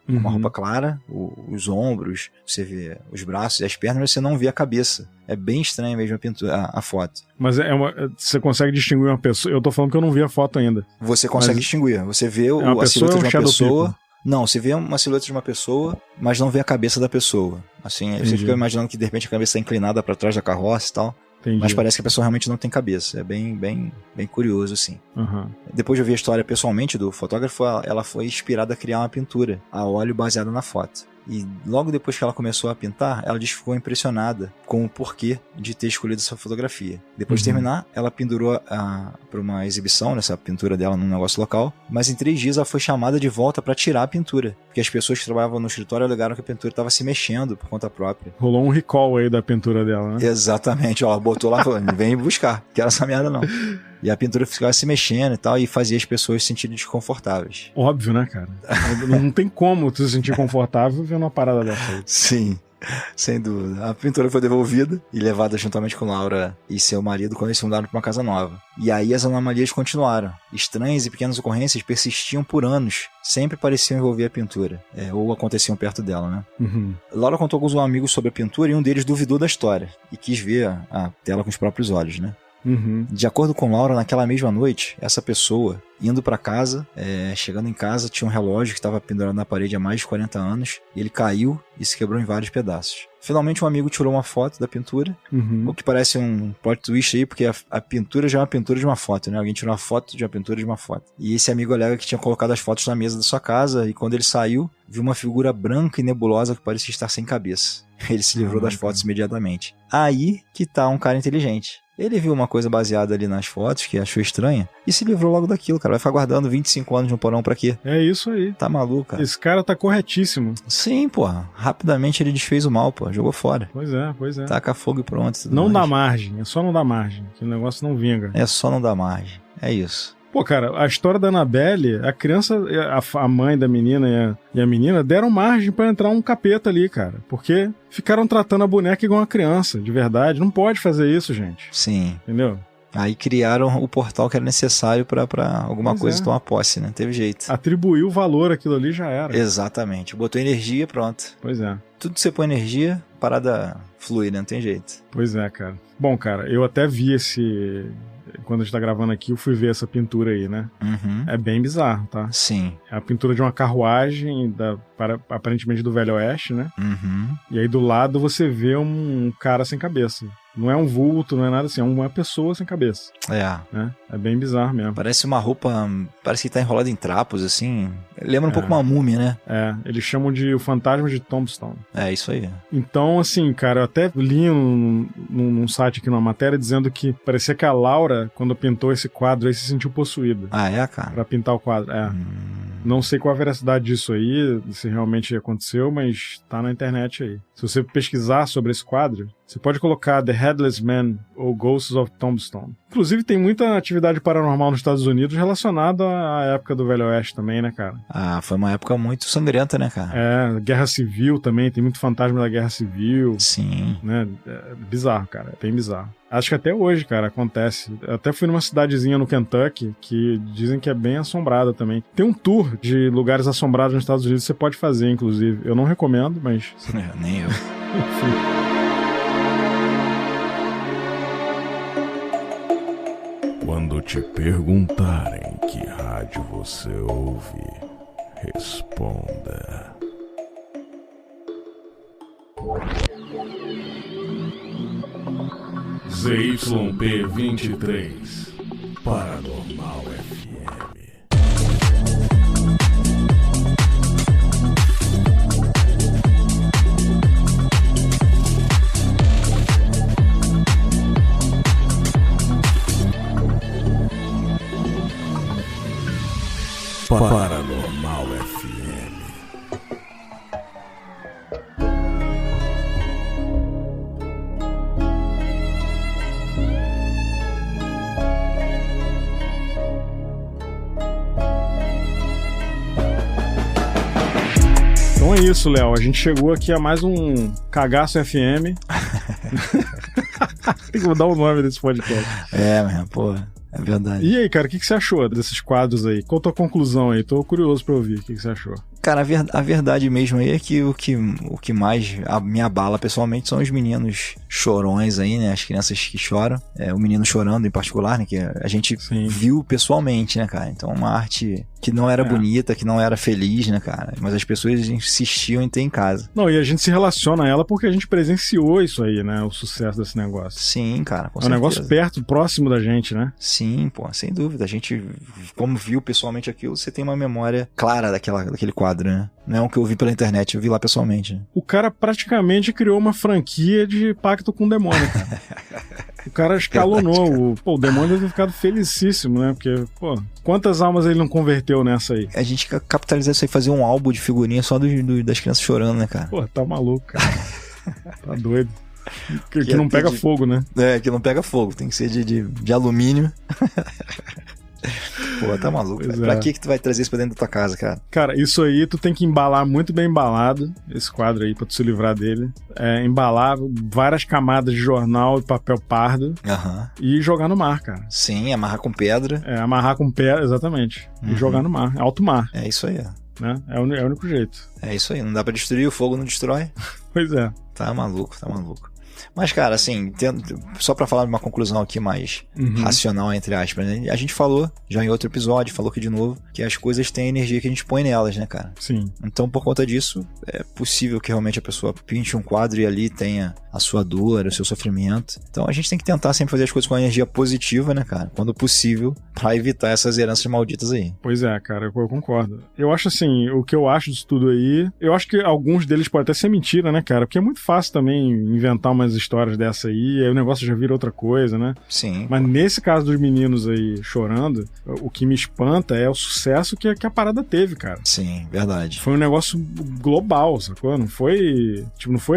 Uma roupa clara, os ombros, você vê os braços e as pernas, mas você não vê a cabeça. É bem estranha mesmo a pintura, a foto. Mas você consegue distinguir uma pessoa? Eu tô falando que eu não vi a foto ainda. Você consegue distinguir. Você vê a silhueta de uma pessoa. People? Não, você vê uma silhueta de uma pessoa, mas não vê a cabeça da pessoa. Assim, você fica imaginando que de repente a cabeça tá inclinada para trás da carroça e tal. Entendi. Mas parece que a pessoa realmente não tem cabeça. É bem curioso, assim. Uhum. Depois de ouvir a história pessoalmente do fotógrafo, ela foi inspirada a criar uma pintura a óleo baseada na foto. E logo depois que ela começou a pintar, ela disse que ficou impressionada com o porquê de ter escolhido essa fotografia. Depois de terminar, ela pendurou para uma exibição, nessa pintura dela num negócio local, mas em 3 dias ela foi chamada de volta para tirar a pintura, porque as pessoas que trabalhavam no escritório alegaram que a pintura estava se mexendo por conta própria. Rolou um recall aí da pintura dela, né? Exatamente, ó, botou lá e falou, vem buscar, quero essa merda não. E a pintura ficava se mexendo e tal, e fazia as pessoas se sentirem desconfortáveis. Óbvio, né, cara? Não tem como tu se sentir confortável vendo uma parada dessa aí. Sim, sem dúvida. A pintura foi devolvida e levada juntamente com Laura e seu marido quando eles se mudaram para uma casa nova. E aí as anomalias continuaram. Estranhas e pequenas ocorrências persistiam por anos. Sempre pareciam envolver a pintura. Ou aconteciam perto dela, né? Uhum. Laura contou com os amigos sobre a pintura e um deles duvidou da história. E quis ver a tela com os próprios olhos, né? Uhum. De acordo com Laura, naquela mesma noite, essa pessoa, indo pra casa, chegando em casa, tinha um relógio que estava pendurado na parede há mais de 40 anos, e ele caiu e se quebrou em vários pedaços. Finalmente um amigo tirou uma foto da pintura, o que parece um plot twist aí, porque a pintura já é uma pintura de uma foto, né? Alguém tirou uma foto de uma pintura de uma foto. E esse amigo alega que tinha colocado as fotos na mesa da sua casa, e quando ele saiu, viu uma figura branca e nebulosa que parecia estar sem cabeça. Ele se livrou das fotos imediatamente. Aí que tá um cara inteligente. Ele viu uma coisa baseada ali nas fotos, que achou estranha, e se livrou logo daquilo, cara. Vai ficar guardando 25 anos no porão pra quê? É isso aí. Tá maluco, cara. Esse cara tá corretíssimo. Sim, porra. Rapidamente ele desfez o mal, pô. Jogou fora. Pois é. Taca fogo e pronto. Não dá margem. É só não dar margem. Que o negócio não vinga. É só não dar margem. É isso. Pô, cara, a história da Annabelle, a criança, a mãe da menina e a menina deram margem pra entrar um capeta ali, cara. Porque ficaram tratando a boneca igual uma criança, de verdade. Não pode fazer isso, gente. Sim. Entendeu? Aí criaram o portal que era necessário pra alguma coisa tomar posse, né? Teve jeito. Atribuiu valor àquilo ali, já era. Exatamente. Botou energia, pronto. Pois é. Tudo que você põe energia, parada flui, né? Não tem jeito. Pois é, cara. Bom, cara, eu até vi esse... Quando a gente tá gravando aqui, eu fui ver essa pintura aí, né? Uhum. É bem bizarro, tá? Sim. É a pintura de uma carruagem, aparentemente do Velho Oeste, né? Uhum. E aí do lado você vê um cara sem cabeça. Não é um vulto, não é nada assim, é uma pessoa sem cabeça. Né? É bem bizarro mesmo. Parece uma roupa, parece que tá enrolada em trapos, assim. Lembra um pouco uma múmia, né? Eles chamam de o fantasma de Tombstone. É, isso aí. Então, assim, cara, eu até li num site aqui numa matéria dizendo que parecia que a Laura, quando pintou esse quadro aí, se sentiu possuída. Ah, é, cara? Pra pintar o quadro, Não sei qual a veracidade disso aí, se realmente aconteceu, mas tá na internet aí. Se você pesquisar sobre esse quadro, você pode colocar The Headless Man ou Ghosts of Tombstone. Inclusive, tem muita atividade paranormal nos Estados Unidos relacionada à época do Velho Oeste também, né, cara? Ah, foi uma época muito sangrenta, né, cara? Guerra Civil também, tem muito fantasma da Guerra Civil. Sim. Né? É bizarro, cara, é bem bizarro. Acho que até hoje, cara, acontece. Eu até fui numa cidadezinha no Kentucky que dizem que é bem assombrada também. Tem um tour de lugares assombrados nos Estados Unidos que você pode fazer, inclusive. Eu não recomendo, mas... Nem eu. Enfim. Quando te perguntarem que rádio você ouve, responda. ZYP23 Paranormal FM. Paranormal FM. Então é isso, Léo. A gente chegou aqui a mais um Cagaço FM. Tem que mudar o nome desse podcast. Porra. É verdade. E aí, cara, o que você achou desses quadros aí? Qual a tua conclusão aí? Tô curioso pra ouvir o que você achou. Cara, a verdade mesmo aí é que o que mais me abala pessoalmente são os meninos chorões aí, né? As crianças que choram. O menino chorando em particular, né? Que a gente viu pessoalmente, né, cara? Então uma arte que não era bonita, que não era feliz, né, cara? Mas as pessoas insistiam em ter em casa. Não, e a gente se relaciona a ela porque a gente presenciou isso aí, né? O sucesso desse negócio. Sim, cara, com certeza. É um negócio perto, próximo da gente, né? Sim, pô, sem dúvida. A gente, como viu pessoalmente aquilo, você tem uma memória clara daquele quadro, né? Não é um que eu vi pela internet, eu vi lá pessoalmente. O cara praticamente criou uma franquia de pacto com o demônio, cara. O cara escalonou. O demônio deve ter ficado felicíssimo, né? Porque, pô, quantas almas ele não converteu nessa aí? A gente capitalizar isso aí, fazer um álbum de figurinha só das crianças chorando, né, cara? Pô, tá maluco, cara. Tá doido. Que não pega fogo, né? Que não pega fogo. Tem que ser de alumínio. Pô, tá maluco. Pra que tu vai trazer isso pra dentro da tua casa, cara? Cara, isso aí tu tem que embalar muito bem embalado, esse quadro aí, pra tu se livrar dele. Embalar várias camadas de jornal e papel pardo e jogar no mar, cara. Sim, amarrar com pedra. Amarrar com pedra, exatamente. E jogar no mar, alto mar. É isso aí, né? É o único jeito. É isso aí, não dá pra destruir, o fogo não destrói. Pois é. Tá maluco. Mas, cara, assim, só pra falar de uma conclusão aqui mais racional, entre aspas, né? A gente falou, já em outro episódio, falou aqui de novo, que as coisas têm a energia que a gente põe nelas, né, cara? Sim. Então, por conta disso, é possível que realmente a pessoa pinte um quadro e ali tenha a sua dor, o seu sofrimento. Então, a gente tem que tentar sempre fazer as coisas com a energia positiva, né, cara? Quando possível, pra evitar essas heranças malditas aí. Pois é, cara, eu concordo. Eu acho assim, o que eu acho disso tudo aí, eu acho que alguns deles podem até ser mentira, né, cara? Porque é muito fácil também inventar umas histórias dessa aí o negócio já vira outra coisa, né? Sim. Mas nesse caso dos meninos aí chorando, o que me espanta é o sucesso que a parada teve, cara. Sim, verdade. Foi um negócio global, sacou? Não foi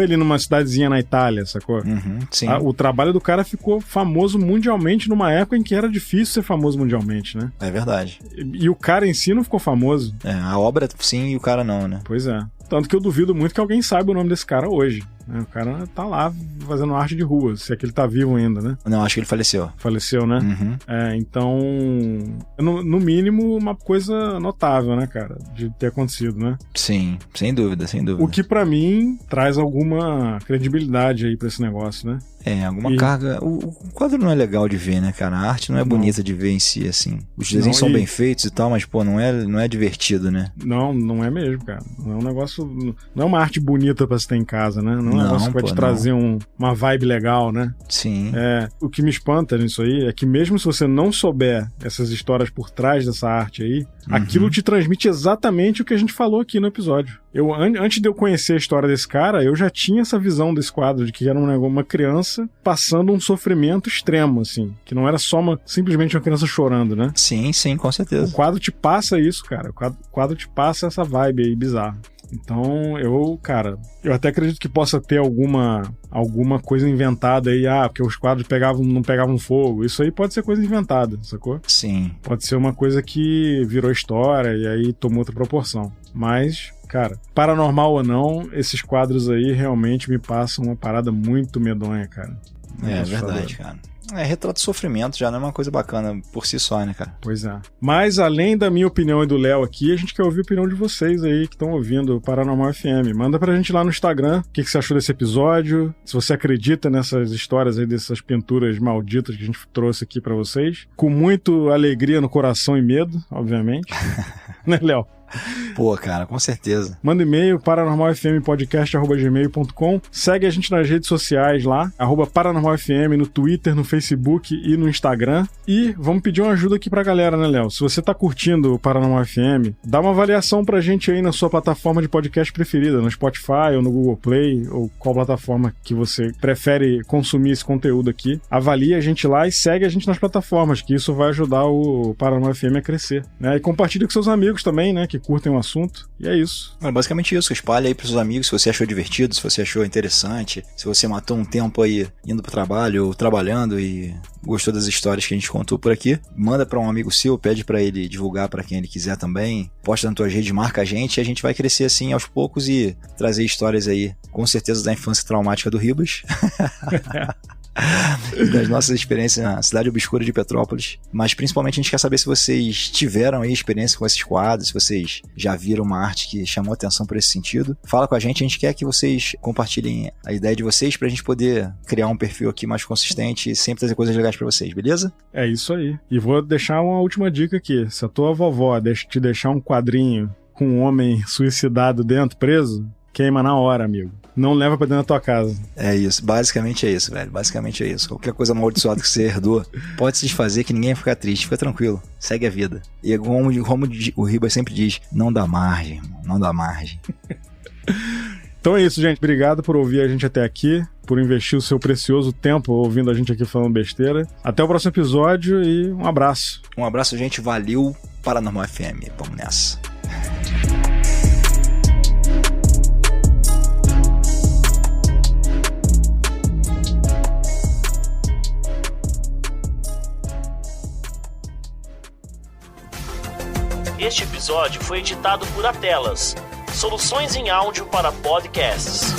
ali numa cidadezinha na Itália, sacou? Sim. O trabalho do cara ficou famoso mundialmente numa época em que era difícil ser famoso mundialmente, né? É verdade. E o cara em si não ficou famoso. A obra sim e o cara não, né? Pois é. Tanto que eu duvido muito que alguém saiba o nome desse cara hoje. Né? O cara tá lá fazendo arte de rua, se é que ele tá vivo ainda, né? Não, acho que ele faleceu. Faleceu, né? Então, no mínimo, uma coisa notável, né, cara? De ter acontecido, né? Sim, sem dúvida, sem dúvida. O que pra mim traz alguma credibilidade aí pra esse negócio, né? Alguma carga. O quadro não é legal de ver, né, cara? A arte não é bonita de ver em si, assim. Os desenhos são bem feitos e tal, mas, pô, não é divertido, né? Não é mesmo, cara. Não é um negócio. Não é uma arte bonita pra se ter em casa, né? Não é um negócio que vai te trazer uma vibe legal, né? Sim. O que me espanta nisso aí é que mesmo se você não souber essas histórias por trás dessa arte aí, aquilo te transmite exatamente o que a gente falou aqui no episódio. Antes de eu conhecer a história desse cara, eu já tinha essa visão desse quadro, de que era uma criança passando um sofrimento extremo, assim. Que não era só simplesmente uma criança chorando, né? Sim, com certeza. O quadro te passa isso, cara. O quadro te passa essa vibe aí bizarra. Então, eu até acredito que possa ter alguma coisa inventada aí, porque os quadros não pegavam fogo. Isso aí pode ser coisa inventada, sacou? Sim. Pode ser uma coisa que virou história e aí tomou outra proporção. Mas, cara, paranormal ou não, esses quadros aí realmente me passam uma parada muito medonha, cara. É verdade, cara. Retrato de sofrimento já não é uma coisa bacana por si só, né, cara? Pois é. Mas além da minha opinião e do Léo aqui, a gente quer ouvir a opinião de vocês aí que estão ouvindo o Paranormal FM. Manda pra gente lá no Instagram o que você achou desse episódio, se você acredita nessas histórias aí, dessas pinturas malditas que a gente trouxe aqui pra vocês. Com muito alegria no coração e medo, obviamente. Né, Léo? Pô, cara, com certeza. Manda e-mail, paranormalfmpodcast@gmail.com. Segue a gente nas redes sociais lá, @paranormalfm, no Twitter, no Facebook e no Instagram. E vamos pedir uma ajuda aqui pra galera, né, Léo? Se você tá curtindo o Paranormal FM, dá uma avaliação pra gente aí na sua plataforma de podcast preferida, no Spotify ou no Google Play, ou qual plataforma que você prefere consumir esse conteúdo aqui. Avalie a gente lá e segue a gente nas plataformas, que isso vai ajudar o Paranormal FM a crescer, né? E compartilha com seus amigos também, né, que curtem o assunto. E é isso. É basicamente isso. Espalha aí pros seus amigos se você achou divertido, se você achou interessante, se você matou um tempo aí indo pro trabalho ou trabalhando e gostou das histórias que a gente contou por aqui. Manda pra um amigo seu, pede pra ele divulgar pra quem ele quiser também. Posta nas tuas redes, marca a gente e a gente vai crescer assim aos poucos e trazer histórias aí, com certeza, da infância traumática do Ribas. Das nossas experiências na cidade obscura de Petrópolis, mas principalmente a gente quer saber se vocês tiveram aí experiência com esses quadros, se vocês já viram uma arte que chamou atenção por esse sentido. Fala com a gente quer que vocês compartilhem a ideia de vocês pra gente poder criar um perfil aqui mais consistente e sempre trazer coisas legais pra vocês, beleza? É isso aí. E vou deixar uma última dica aqui. Se a tua vovó te deixar um quadrinho com um homem suicidado dentro, preso, queima na hora, amigo. Não leva pra dentro da tua casa. É isso, basicamente é isso, velho. Basicamente é isso. Qualquer coisa amaldiçoada que você herdou, pode se desfazer que ninguém vai ficar triste. Fica tranquilo, segue a vida. E como o Ribas sempre diz, não dá margem, irmão. Não dá margem. Então é isso, gente. Obrigado por ouvir a gente até aqui, por investir o seu precioso tempo ouvindo a gente aqui falando besteira. Até o próximo episódio e um abraço. Um abraço, gente. Valeu, Paranormal FM. Vamos nessa. Este episódio foi editado por Atelas, soluções em áudio para podcasts.